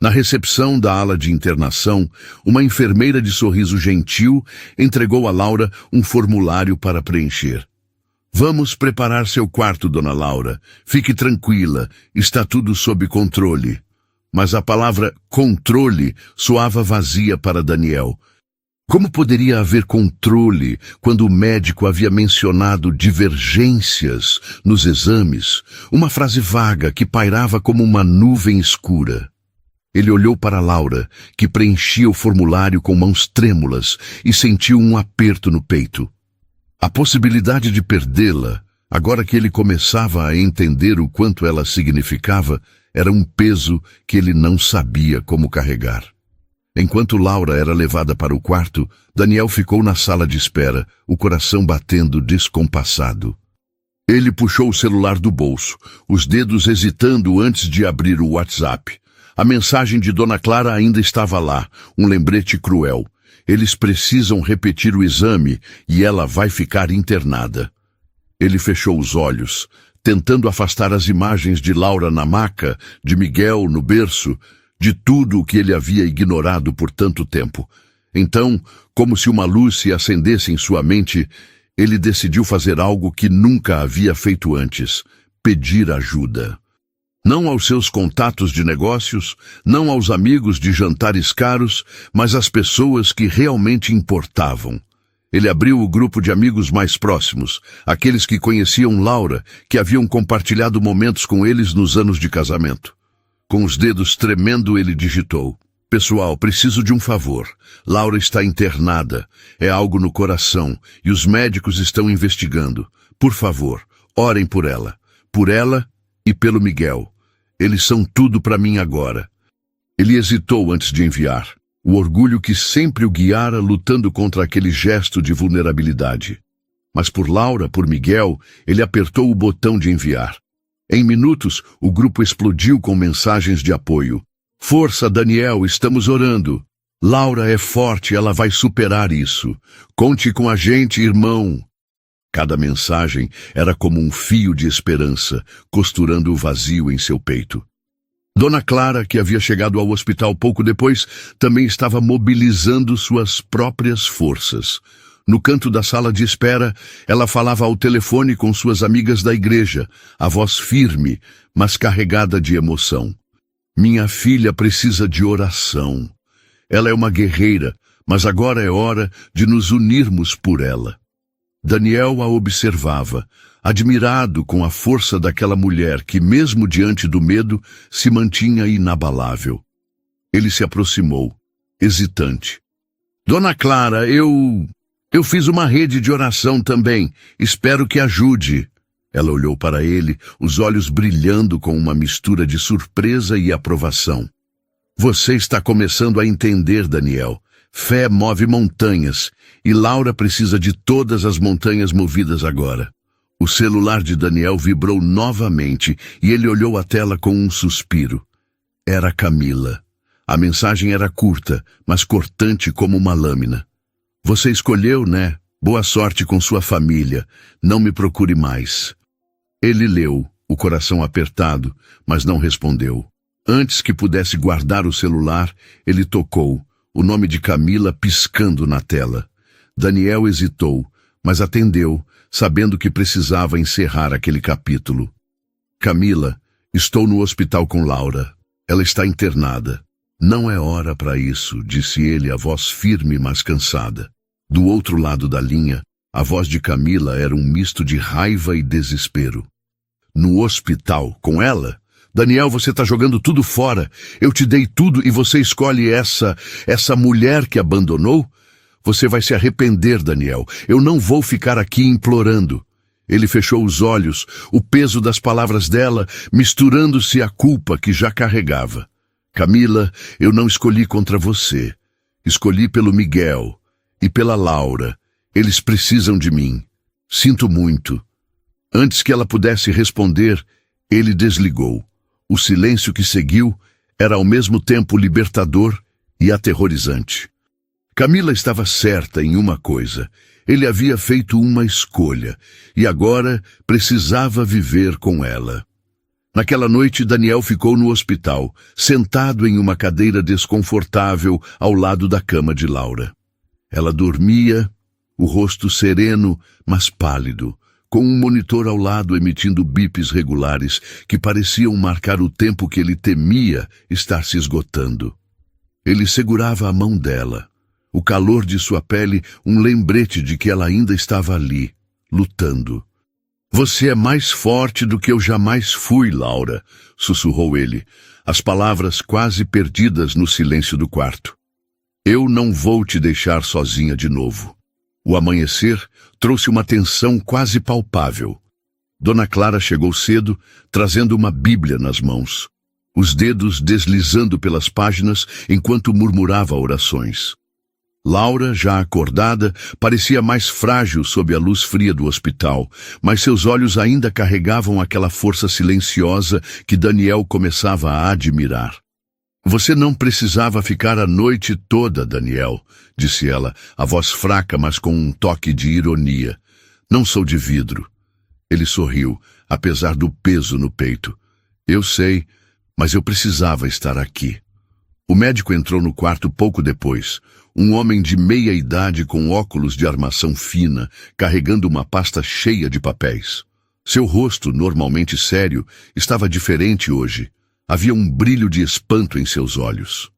Na recepção da ala de internação, uma enfermeira de sorriso gentil entregou a Laura um formulário para preencher. Vamos preparar seu quarto, dona Laura. Fique tranquila, está tudo sob controle. Mas a palavra controle soava vazia para Daniel. Como poderia haver controle quando o médico havia mencionado divergências nos exames, uma frase vaga que pairava como uma nuvem escura? Ele olhou para Laura, que preenchia o formulário com mãos trêmulas, e sentiu um aperto no peito. A possibilidade de perdê-la, agora que ele começava a entender o quanto ela significava, era um peso que ele não sabia como carregar. Enquanto Laura era levada para o quarto, Daniel ficou na sala de espera, o coração batendo descompassado. Ele puxou o celular do bolso, os dedos hesitando antes de abrir o WhatsApp. A mensagem de Dona Clara ainda estava lá, um lembrete cruel. Eles precisam repetir o exame e ela vai ficar internada. Ele fechou os olhos, tentando afastar as imagens de Laura na maca, de Miguel no berço, de tudo o que ele havia ignorado por tanto tempo. Então, como se uma luz se acendesse em sua mente, ele decidiu fazer algo que nunca havia feito antes: pedir ajuda. Não aos seus contatos de negócios, não aos amigos de jantares caros, mas às pessoas que realmente importavam. Ele abriu o grupo de amigos mais próximos, aqueles que conheciam Laura, que haviam compartilhado momentos com eles nos anos de casamento. Com os dedos tremendo, ele digitou: Pessoal, preciso de um favor. Laura está internada. É algo no coração e os médicos estão investigando. Por favor, orem por ela. Por ela e pelo Miguel. Eles são tudo para mim agora. Ele hesitou antes de enviar. O orgulho que sempre o guiara lutando contra aquele gesto de vulnerabilidade. Mas por Laura, por Miguel, ele apertou o botão de enviar. Em minutos, o grupo explodiu com mensagens de apoio. Força, Daniel, estamos orando. Laura é forte, ela vai superar isso. Conte com a gente, irmão. Cada mensagem era como um fio de esperança, costurando o vazio em seu peito. Dona Clara, que havia chegado ao hospital pouco depois, também estava mobilizando suas próprias forças. No canto da sala de espera, ela falava ao telefone com suas amigas da igreja, a voz firme, mas carregada de emoção. Minha filha precisa de oração. Ela é uma guerreira, mas agora é hora de nos unirmos por ela. Daniel a observava, admirado com a força daquela mulher que, mesmo diante do medo, se mantinha inabalável. Ele se aproximou, hesitante. Dona Clara, eu fiz uma rede de oração também. Espero que ajude. Ela olhou para ele, os olhos brilhando com uma mistura de surpresa e aprovação. Você está começando a entender, Daniel. Fé move montanhas, e Laura precisa de todas as montanhas movidas agora. O celular de Daniel vibrou novamente, e ele olhou a tela com um suspiro. Era Camila. A mensagem era curta, mas cortante como uma lâmina. Você escolheu, né? Boa sorte com sua família. Não me procure mais. Ele leu, o coração apertado, mas não respondeu. Antes que pudesse guardar o celular, ele tocou, o nome de Camila piscando na tela. Daniel hesitou, mas atendeu, sabendo que precisava encerrar aquele capítulo. Camila, estou no hospital com Laura. Ela está internada. Não é hora para isso, disse ele, a voz firme mas cansada. Do outro lado da linha, a voz de Camila era um misto de raiva e desespero. No hospital, com ela? Daniel, você está jogando tudo fora. Eu te dei tudo e você escolhe essa mulher que abandonou? Você vai se arrepender, Daniel. Eu não vou ficar aqui implorando. Ele fechou os olhos, o peso das palavras dela misturando-se à culpa que já carregava. Camila, eu não escolhi contra você. Escolhi pelo Miguel e pela Laura. Eles precisam de mim. Sinto muito. Antes que ela pudesse responder, ele desligou. O silêncio que seguiu era ao mesmo tempo libertador e aterrorizante. Camila estava certa em uma coisa. Ele havia feito uma escolha e agora precisava viver com ela. Naquela noite, Daniel ficou no hospital, sentado em uma cadeira desconfortável ao lado da cama de Laura. Ela dormia, o rosto sereno, mas pálido, com um monitor ao lado emitindo bips regulares que pareciam marcar o tempo que ele temia estar se esgotando. Ele segurava a mão dela, o calor de sua pele um lembrete de que ela ainda estava ali, lutando. "Você é mais forte do que eu jamais fui, Laura", sussurrou ele, as palavras quase perdidas no silêncio do quarto. "Eu não vou te deixar sozinha de novo." O amanhecer trouxe uma tensão quase palpável. Dona Clara chegou cedo, trazendo uma Bíblia nas mãos, os dedos deslizando pelas páginas enquanto murmurava orações. Laura, já acordada, parecia mais frágil sob a luz fria do hospital, mas seus olhos ainda carregavam aquela força silenciosa que Daniel começava a admirar. "Você não precisava ficar a noite toda, Daniel", disse ela, a voz fraca, mas com um toque de ironia. "Não sou de vidro." Ele sorriu, apesar do peso no peito. "Eu sei, mas eu precisava estar aqui." O médico entrou no quarto pouco depois, um homem de meia idade com óculos de armação fina, carregando uma pasta cheia de papéis. Seu rosto, normalmente sério, estava diferente hoje. Havia um brilho de espanto em seus olhos.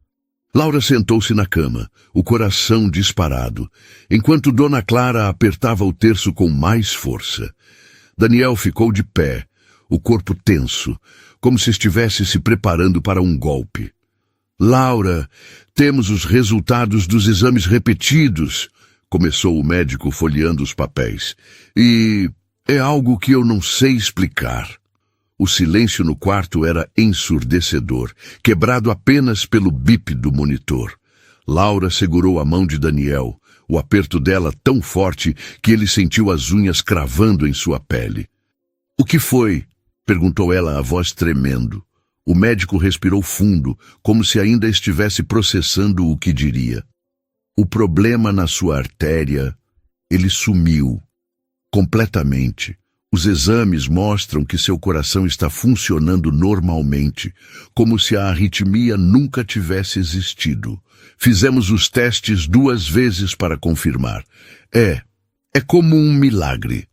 Laura sentou-se na cama, o coração disparado, enquanto Dona Clara apertava o terço com mais força. Daniel ficou de pé, o corpo tenso, como se estivesse se preparando para um golpe. "Laura, temos os resultados dos exames repetidos", começou o médico folheando os papéis. "E é algo que eu não sei explicar." O silêncio no quarto era ensurdecedor, quebrado apenas pelo bip do monitor. Laura segurou a mão de Daniel, o aperto dela tão forte que ele sentiu as unhas cravando em sua pele. "O que foi?" perguntou ela, a voz tremendo. O médico respirou fundo, como se ainda estivesse processando o que diria. "O problema na sua artéria, ele sumiu. Completamente. Os exames mostram que seu coração está funcionando normalmente, como se a arritmia nunca tivesse existido. Fizemos os testes 2 vezes para confirmar. É como um milagre."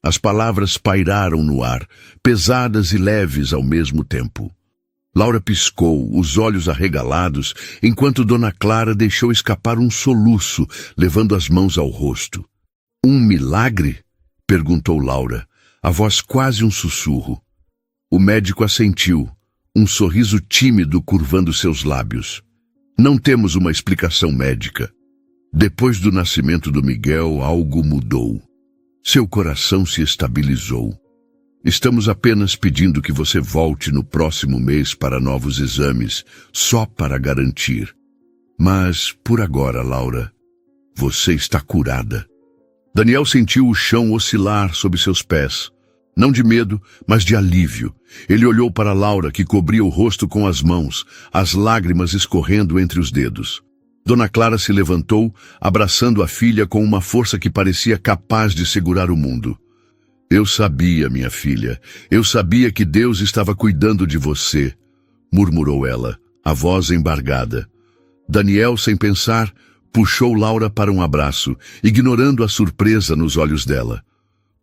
As palavras pairaram no ar, pesadas e leves ao mesmo tempo. Laura piscou, os olhos arregalados, enquanto Dona Clara deixou escapar um soluço, levando as mãos ao rosto. "Um milagre?" perguntou Laura, a voz quase um sussurro. O médico assentiu, um sorriso tímido curvando seus lábios. "Não temos uma explicação médica. Depois do nascimento do Miguel, algo mudou. Seu coração se estabilizou. Estamos apenas pedindo que você volte no próximo mês para novos exames, só para garantir. Mas, por agora, Laura, você está curada." Daniel sentiu o chão oscilar sob seus pés. Não de medo, mas de alívio. Ele olhou para Laura, que cobria o rosto com as mãos, as lágrimas escorrendo entre os dedos. Dona Clara se levantou, abraçando a filha com uma força que parecia capaz de segurar o mundo. "Eu sabia, minha filha. Eu sabia que Deus estava cuidando de você", murmurou ela, a voz embargada. Daniel, sem pensar, puxou Laura para um abraço, ignorando a surpresa nos olhos dela.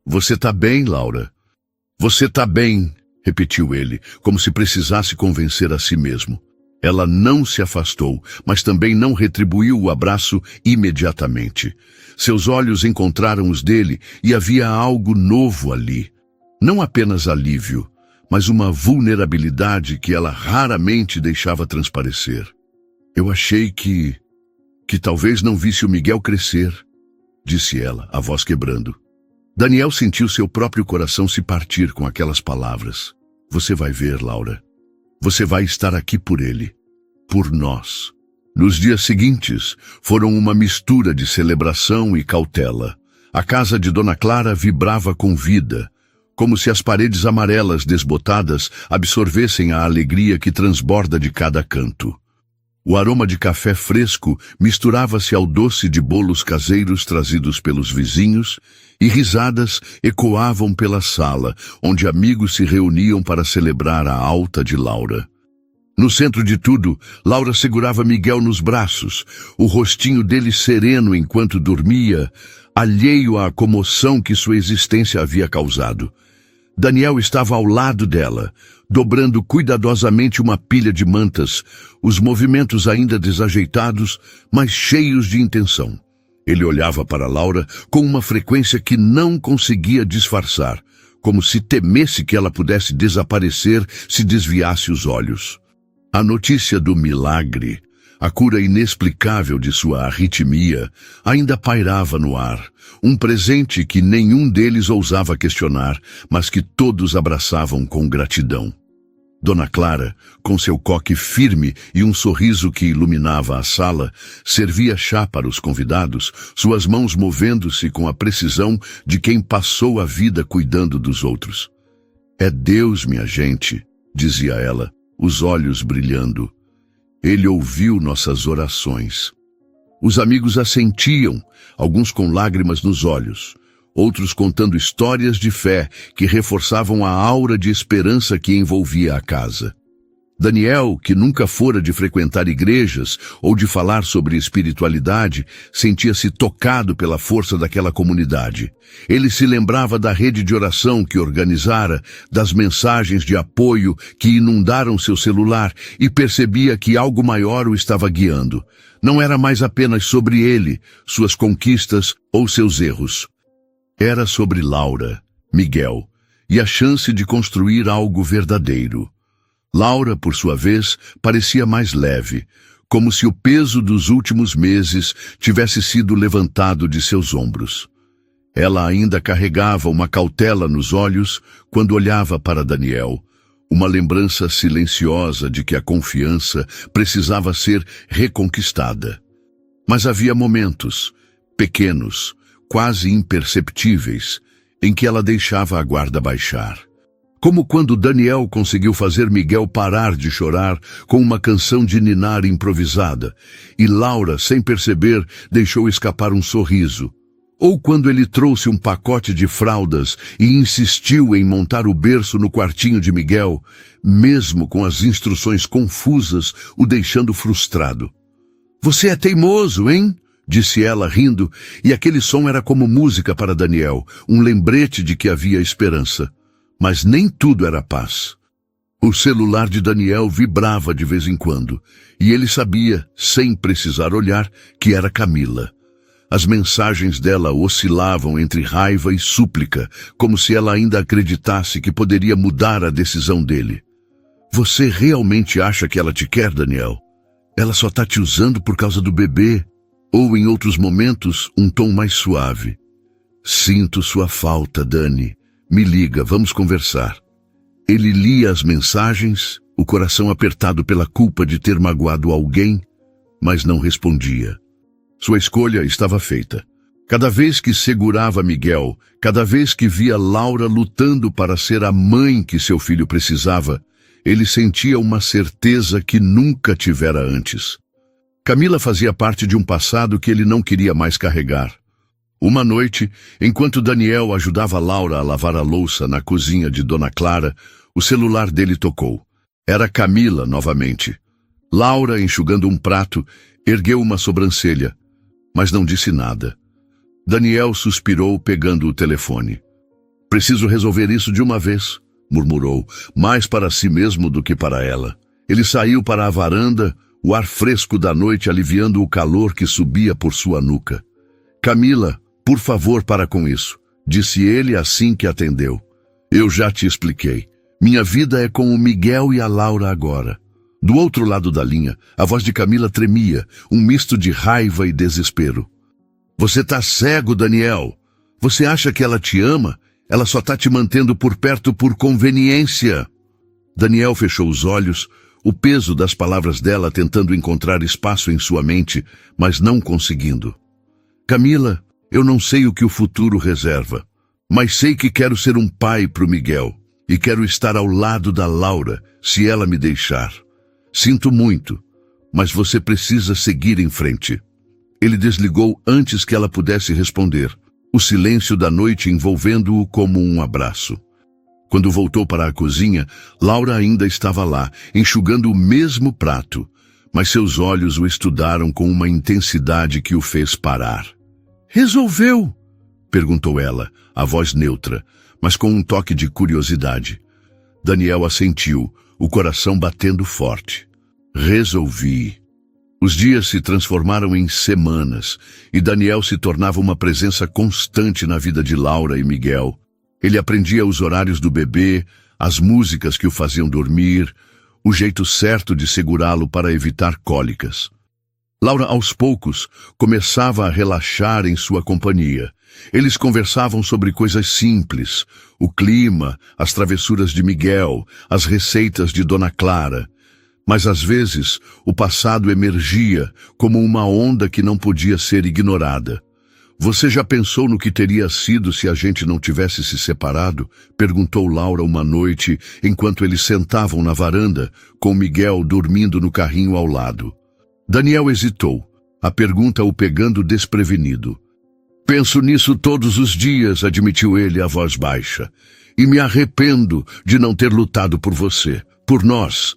"Você tá bem, Laura?" "Você tá bem", repetiu ele, como se precisasse convencer a si mesmo. Ela não se afastou, mas também não retribuiu o abraço imediatamente. Seus olhos encontraram os dele e havia algo novo ali. Não apenas alívio, mas uma vulnerabilidade que ela raramente deixava transparecer. "Eu achei que talvez não visse o Miguel crescer", disse ela, a voz quebrando. Daniel sentiu seu próprio coração se partir com aquelas palavras. "Você vai ver, Laura. Você vai estar aqui por ele. Por nós." Nos dias seguintes, foram uma mistura de celebração e cautela. A casa de Dona Clara vibrava com vida, como se as paredes amarelas desbotadas absorvessem a alegria que transborda de cada canto. O aroma de café fresco misturava-se ao doce de bolos caseiros trazidos pelos vizinhos, e risadas ecoavam pela sala, onde amigos se reuniam para celebrar a alta de Laura. No centro de tudo, Laura segurava Miguel nos braços, o rostinho dele sereno enquanto dormia, alheio à comoção que sua existência havia causado. Daniel estava ao lado dela, dobrando cuidadosamente uma pilha de mantas, os movimentos ainda desajeitados, mas cheios de intenção. Ele olhava para Laura com uma frequência que não conseguia disfarçar, como se temesse que ela pudesse desaparecer se desviasse os olhos. A notícia do milagre, a cura inexplicável de sua arritmia, ainda pairava no ar, um presente que nenhum deles ousava questionar, mas que todos abraçavam com gratidão. Dona Clara, com seu coque firme e um sorriso que iluminava a sala, servia chá para os convidados, suas mãos movendo-se com a precisão de quem passou a vida cuidando dos outros. "É Deus, minha gente", dizia ela, os olhos brilhando. Ele ouviu nossas orações. Os amigos assentiam, alguns com lágrimas nos olhos, outros contando histórias de fé que reforçavam a aura de esperança que envolvia a casa. Daniel, que nunca fora de frequentar igrejas ou de falar sobre espiritualidade, sentia-se tocado pela força daquela comunidade. Ele se lembrava da rede de oração que organizara, das mensagens de apoio que inundaram seu celular e percebia que algo maior o estava guiando. Não era mais apenas sobre ele, suas conquistas ou seus erros. Era sobre Laura, Miguel, e a chance de construir algo verdadeiro. Laura, por sua vez, parecia mais leve, como se o peso dos últimos meses tivesse sido levantado de seus ombros. Ela ainda carregava uma cautela nos olhos quando olhava para Daniel, uma lembrança silenciosa de que a confiança precisava ser reconquistada. Mas havia momentos, pequenos, quase imperceptíveis, em que ela deixava a guarda baixar. Como quando Daniel conseguiu fazer Miguel parar de chorar com uma canção de ninar improvisada, e Laura, sem perceber, deixou escapar um sorriso. Ou quando ele trouxe um pacote de fraldas e insistiu em montar o berço no quartinho de Miguel, mesmo com as instruções confusas, o deixando frustrado. "Você é teimoso, hein?", disse ela rindo, e aquele som era como música para Daniel, um lembrete de que havia esperança. Mas nem tudo era paz. O celular de Daniel vibrava de vez em quando, e ele sabia, sem precisar olhar, que era Camila. As mensagens dela oscilavam entre raiva e súplica, como se ela ainda acreditasse que poderia mudar a decisão dele. "Você realmente acha que ela te quer, Daniel? Ela só tá te usando por causa do bebê." Ou, em outros momentos, um tom mais suave. "Sinto sua falta, Dani. Me liga, vamos conversar." Ele lia as mensagens, o coração apertado pela culpa de ter magoado alguém, mas não respondia. Sua escolha estava feita. Cada vez que segurava Miguel, cada vez que via Laura lutando para ser a mãe que seu filho precisava, ele sentia uma certeza que nunca tivera antes. Camila fazia parte de um passado que ele não queria mais carregar. Uma noite, enquanto Daniel ajudava Laura a lavar a louça na cozinha de Dona Clara, o celular dele tocou. Era Camila novamente. Laura, enxugando um prato, ergueu uma sobrancelha, mas não disse nada. Daniel suspirou pegando o telefone. "Preciso resolver isso de uma vez", murmurou, mais para si mesmo do que para ela. Ele saiu para a varanda, o ar fresco da noite aliviando o calor que subia por sua nuca. "Camila, por favor, para com isso", disse ele assim que atendeu. "Eu já te expliquei. Minha vida é com o Miguel e a Laura agora." Do outro lado da linha, a voz de Camila tremia, um misto de raiva e desespero. "Você tá cego, Daniel. Você acha que ela te ama? Ela só tá te mantendo por perto por conveniência." Daniel fechou os olhos, o peso das palavras dela tentando encontrar espaço em sua mente, mas não conseguindo. "Camila, eu não sei o que o futuro reserva, mas sei que quero ser um pai para o Miguel e quero estar ao lado da Laura, se ela me deixar. Sinto muito, mas você precisa seguir em frente. Ele desligou antes que ela pudesse responder, o silêncio da noite envolvendo-o como um abraço. Quando voltou para a cozinha, Laura ainda estava lá, enxugando o mesmo prato, mas seus olhos o estudaram com uma intensidade que o fez parar. "Resolveu?" perguntou ela, a voz neutra, mas com um toque de curiosidade. Daniel assentiu, o coração batendo forte. "Resolvi." Os dias se transformaram em semanas, e Daniel se tornava uma presença constante na vida de Laura e Miguel. Ele aprendia os horários do bebê, as músicas que o faziam dormir, o jeito certo de segurá-lo para evitar cólicas. Laura, aos poucos, começava a relaxar em sua companhia. Eles conversavam sobre coisas simples, o clima, as travessuras de Miguel, as receitas de Dona Clara. Mas às vezes, o passado emergia como uma onda que não podia ser ignorada. "Você já pensou no que teria sido se a gente não tivesse se separado?" perguntou Laura uma noite, enquanto eles sentavam na varanda, com Miguel dormindo no carrinho ao lado. Daniel hesitou, a pergunta o pegando desprevenido. "Penso nisso todos os dias", admitiu ele a voz baixa. "E me arrependo de não ter lutado por você, por nós."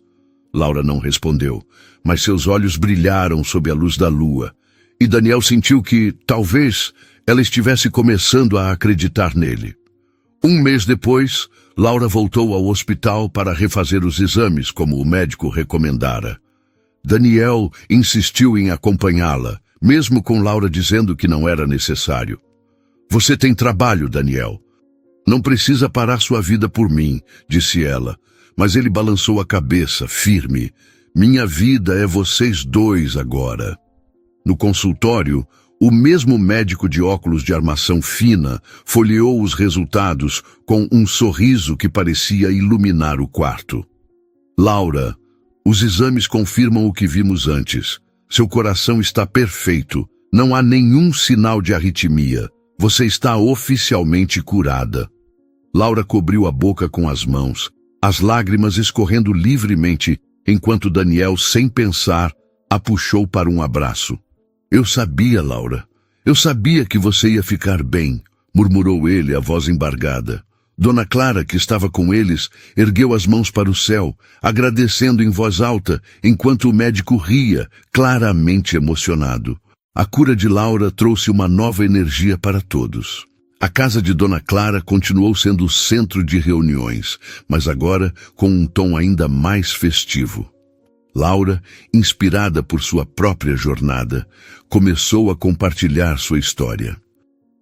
Laura não respondeu, mas seus olhos brilharam sob a luz da lua, e Daniel sentiu que, talvez, ela estivesse começando a acreditar nele. Um mês depois, Laura voltou ao hospital para refazer os exames, como o médico recomendara. Daniel insistiu em acompanhá-la, mesmo com Laura dizendo que não era necessário. "Você tem trabalho, Daniel. Não precisa parar sua vida por mim", disse ela, mas ele balançou a cabeça, firme. "Minha vida é vocês dois agora." No consultório, o mesmo médico de óculos de armação fina folheou os resultados com um sorriso que parecia iluminar o quarto. "Laura, os exames confirmam o que vimos antes. Seu coração está perfeito. Não há nenhum sinal de arritmia. Você está oficialmente curada." Laura cobriu a boca com as mãos, as lágrimas escorrendo livremente, enquanto Daniel, sem pensar, a puxou para um abraço. "Eu sabia, Laura. Eu sabia que você ia ficar bem", murmurou ele, a voz embargada. Dona Clara, que estava com eles, ergueu as mãos para o céu, agradecendo em voz alta, enquanto o médico ria, claramente emocionado. A cura de Laura trouxe uma nova energia para todos. A casa de Dona Clara continuou sendo o centro de reuniões, mas agora com um tom ainda mais festivo. Laura, inspirada por sua própria jornada, começou a compartilhar sua história.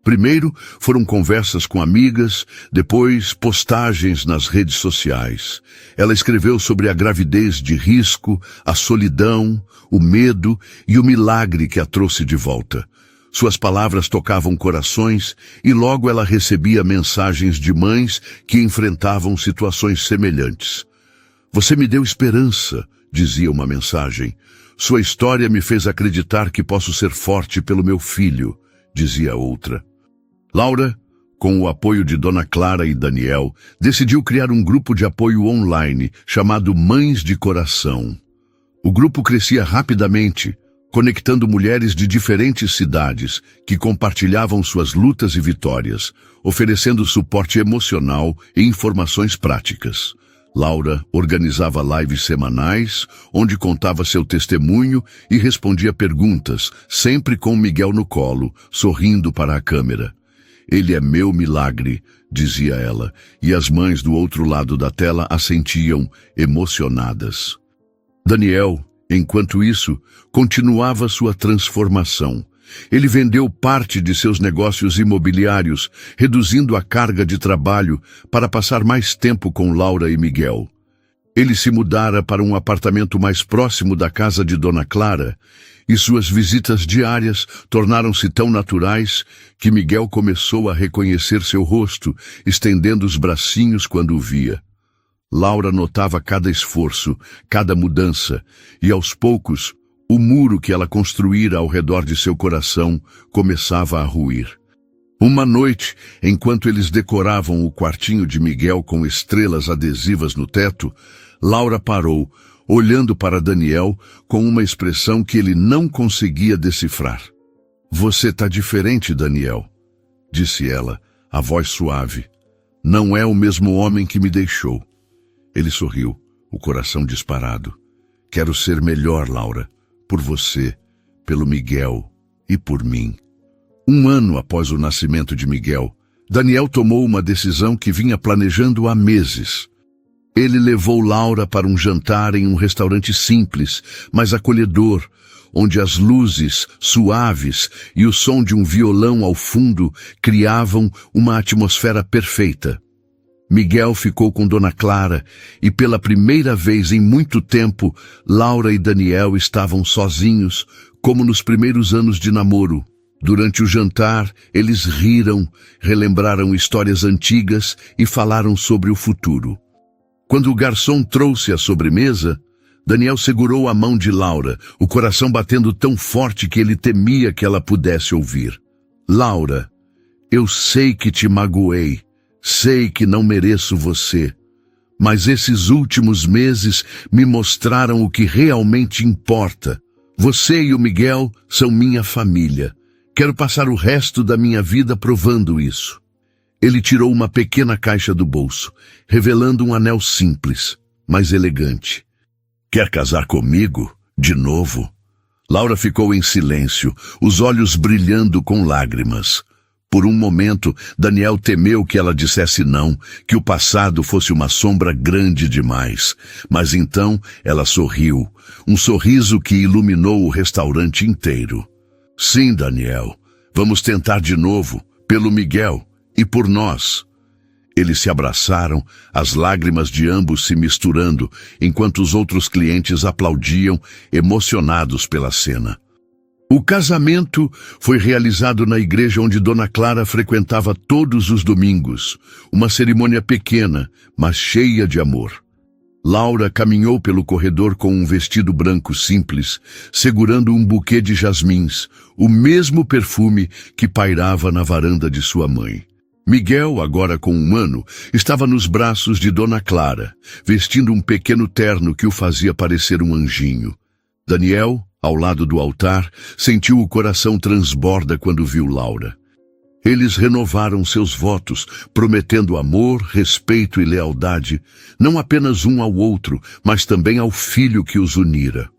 Primeiro foram conversas com amigas, depois postagens nas redes sociais. Ela escreveu sobre a gravidez de risco, a solidão, o medo e o milagre que a trouxe de volta. Suas palavras tocavam corações e logo ela recebia mensagens de mães que enfrentavam situações semelhantes. "Você me deu esperança", dizia uma mensagem. "Sua história me fez acreditar que posso ser forte pelo meu filho", dizia outra. Laura, com o apoio de Dona Clara e Daniel, decidiu criar um grupo de apoio online chamado Mães de Coração. O grupo crescia rapidamente, conectando mulheres de diferentes cidades que compartilhavam suas lutas e vitórias, oferecendo suporte emocional e informações práticas. Laura organizava lives semanais, onde contava seu testemunho e respondia perguntas, sempre com Miguel no colo, sorrindo para a câmera. "Ele é meu milagre", dizia ela, e as mães do outro lado da tela assentiam, emocionadas. Daniel, enquanto isso, continuava sua transformação. Ele vendeu parte de seus negócios imobiliários, reduzindo a carga de trabalho para passar mais tempo com Laura e Miguel. Ele se mudara para um apartamento mais próximo da casa de Dona Clara, e suas visitas diárias tornaram-se tão naturais que Miguel começou a reconhecer seu rosto, estendendo os bracinhos quando o via. Laura notava cada esforço, cada mudança, e aos poucos, o muro que ela construíra ao redor de seu coração começava a ruir. Uma noite, enquanto eles decoravam o quartinho de Miguel com estrelas adesivas no teto, Laura parou, olhando para Daniel com uma expressão que ele não conseguia decifrar. Você está diferente, Daniel, disse ela, a voz suave. Não é o mesmo homem que me deixou. Ele sorriu, o coração disparado. Quero ser melhor, Laura, por você, pelo Miguel e por mim. 1 ano após o nascimento de Miguel, Daniel tomou uma decisão que vinha planejando há meses. Ele levou Laura para um jantar em um restaurante simples, mas acolhedor, onde as luzes suaves e o som de um violão ao fundo criavam uma atmosfera perfeita. Miguel ficou com Dona Clara e pela primeira vez em muito tempo, Laura e Daniel estavam sozinhos, como nos primeiros anos de namoro. Durante o jantar, eles riram, relembraram histórias antigas e falaram sobre o futuro. Quando o garçom trouxe a sobremesa, Daniel segurou a mão de Laura, o coração batendo tão forte que ele temia que ela pudesse ouvir. Laura, eu sei que te magoei, sei que não mereço você, mas esses últimos meses me mostraram o que realmente importa. Você e o Miguel são minha família. Quero passar o resto da minha vida provando isso. Ele tirou uma pequena caixa do bolso, revelando um anel simples, mas elegante. Quer casar comigo? De novo? Laura ficou em silêncio, os olhos brilhando com lágrimas. Por um momento, Daniel temeu que ela dissesse não, que o passado fosse uma sombra grande demais. Mas então ela sorriu, um sorriso que iluminou o restaurante inteiro. Sim, Daniel, vamos tentar de novo, pelo Miguel e por nós. Eles se abraçaram, as lágrimas de ambos se misturando, enquanto os outros clientes aplaudiam, emocionados pela cena. O casamento foi realizado na igreja onde Dona Clara frequentava todos os domingos, uma cerimônia pequena, mas cheia de amor. Laura caminhou pelo corredor com um vestido branco simples, segurando um buquê de jasmins, o mesmo perfume que pairava na varanda de sua mãe. Miguel, agora com 1 ano, estava nos braços de Dona Clara, vestindo um pequeno terno que o fazia parecer um anjinho. Daniel, ao lado do altar, sentiu o coração transborda quando viu Laura. Eles renovaram seus votos, prometendo amor, respeito e lealdade, não apenas um ao outro, mas também ao filho que os unira.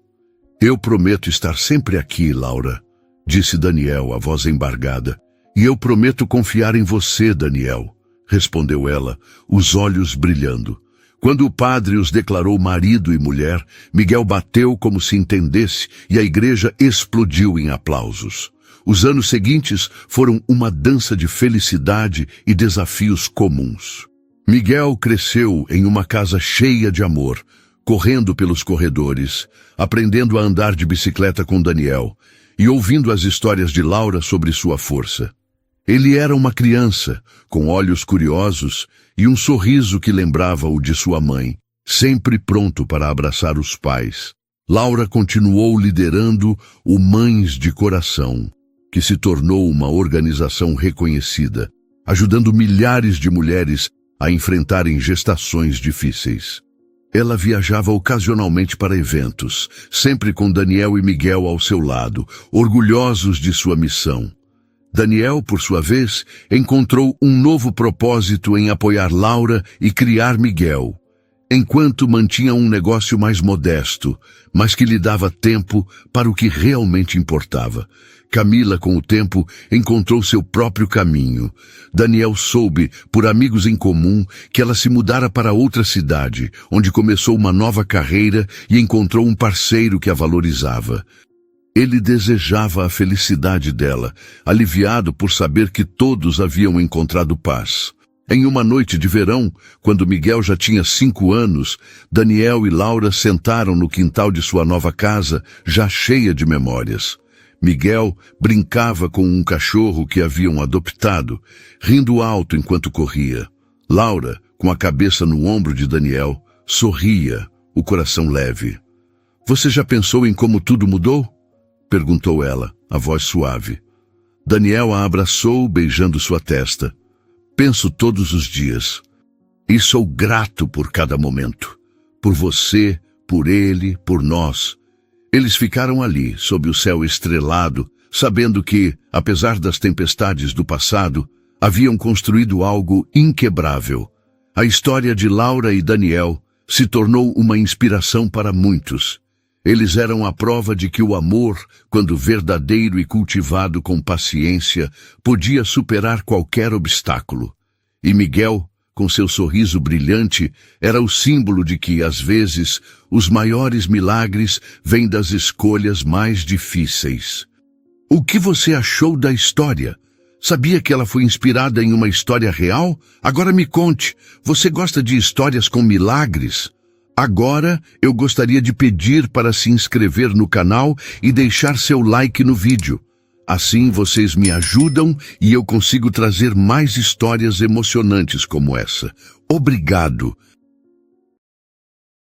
Eu prometo estar sempre aqui, Laura, disse Daniel, a voz embargada. E eu prometo confiar em você, Daniel, respondeu ela, os olhos brilhando. Quando o padre os declarou marido e mulher, Miguel bateu como se entendesse e a igreja explodiu em aplausos. Os anos seguintes foram uma dança de felicidade e desafios comuns. Miguel cresceu em uma casa cheia de amor, correndo pelos corredores, aprendendo a andar de bicicleta com Daniel e ouvindo as histórias de Laura sobre sua força. Ele era uma criança, com olhos curiosos e um sorriso que lembrava o de sua mãe, sempre pronto para abraçar os pais. Laura continuou liderando o Mães de Coração, que se tornou uma organização reconhecida, ajudando milhares de mulheres a enfrentarem gestações difíceis. Ela viajava ocasionalmente para eventos, sempre com Daniel e Miguel ao seu lado, orgulhosos de sua missão. Daniel, por sua vez, encontrou um novo propósito em apoiar Laura e criar Miguel, enquanto mantinha um negócio mais modesto, mas que lhe dava tempo para o que realmente importava. Camila, com o tempo, encontrou seu próprio caminho. Daniel soube, por amigos em comum, que ela se mudara para outra cidade, onde começou uma nova carreira e encontrou um parceiro que a valorizava. Ele desejava a felicidade dela, aliviado por saber que todos haviam encontrado paz. Em uma noite de verão, quando Miguel já tinha 5 anos, Daniel e Laura sentaram no quintal de sua nova casa, já cheia de memórias. Miguel brincava com um cachorro que haviam adotado, rindo alto enquanto corria. Laura, com a cabeça no ombro de Daniel, sorria, o coração leve. "Você já pensou em como tudo mudou?" perguntou ela, a voz suave. Daniel a abraçou, beijando sua testa. "Penso todos os dias. E sou grato por cada momento. Por você, por ele, por nós. Eles ficaram ali, sob o céu estrelado, sabendo que, apesar das tempestades do passado, haviam construído algo inquebrável. A história de Laura e Daniel se tornou uma inspiração para muitos. Eles eram a prova de que o amor, quando verdadeiro e cultivado com paciência, podia superar qualquer obstáculo. E Miguel, com seu sorriso brilhante, era o símbolo de que, às vezes, os maiores milagres vêm das escolhas mais difíceis. O que você achou da história? Sabia que ela foi inspirada em uma história real? Agora me conte, você gosta de histórias com milagres? Agora, eu gostaria de pedir para se inscrever no canal e deixar seu like no vídeo. Assim vocês me ajudam e eu consigo trazer mais histórias emocionantes como essa. Obrigado!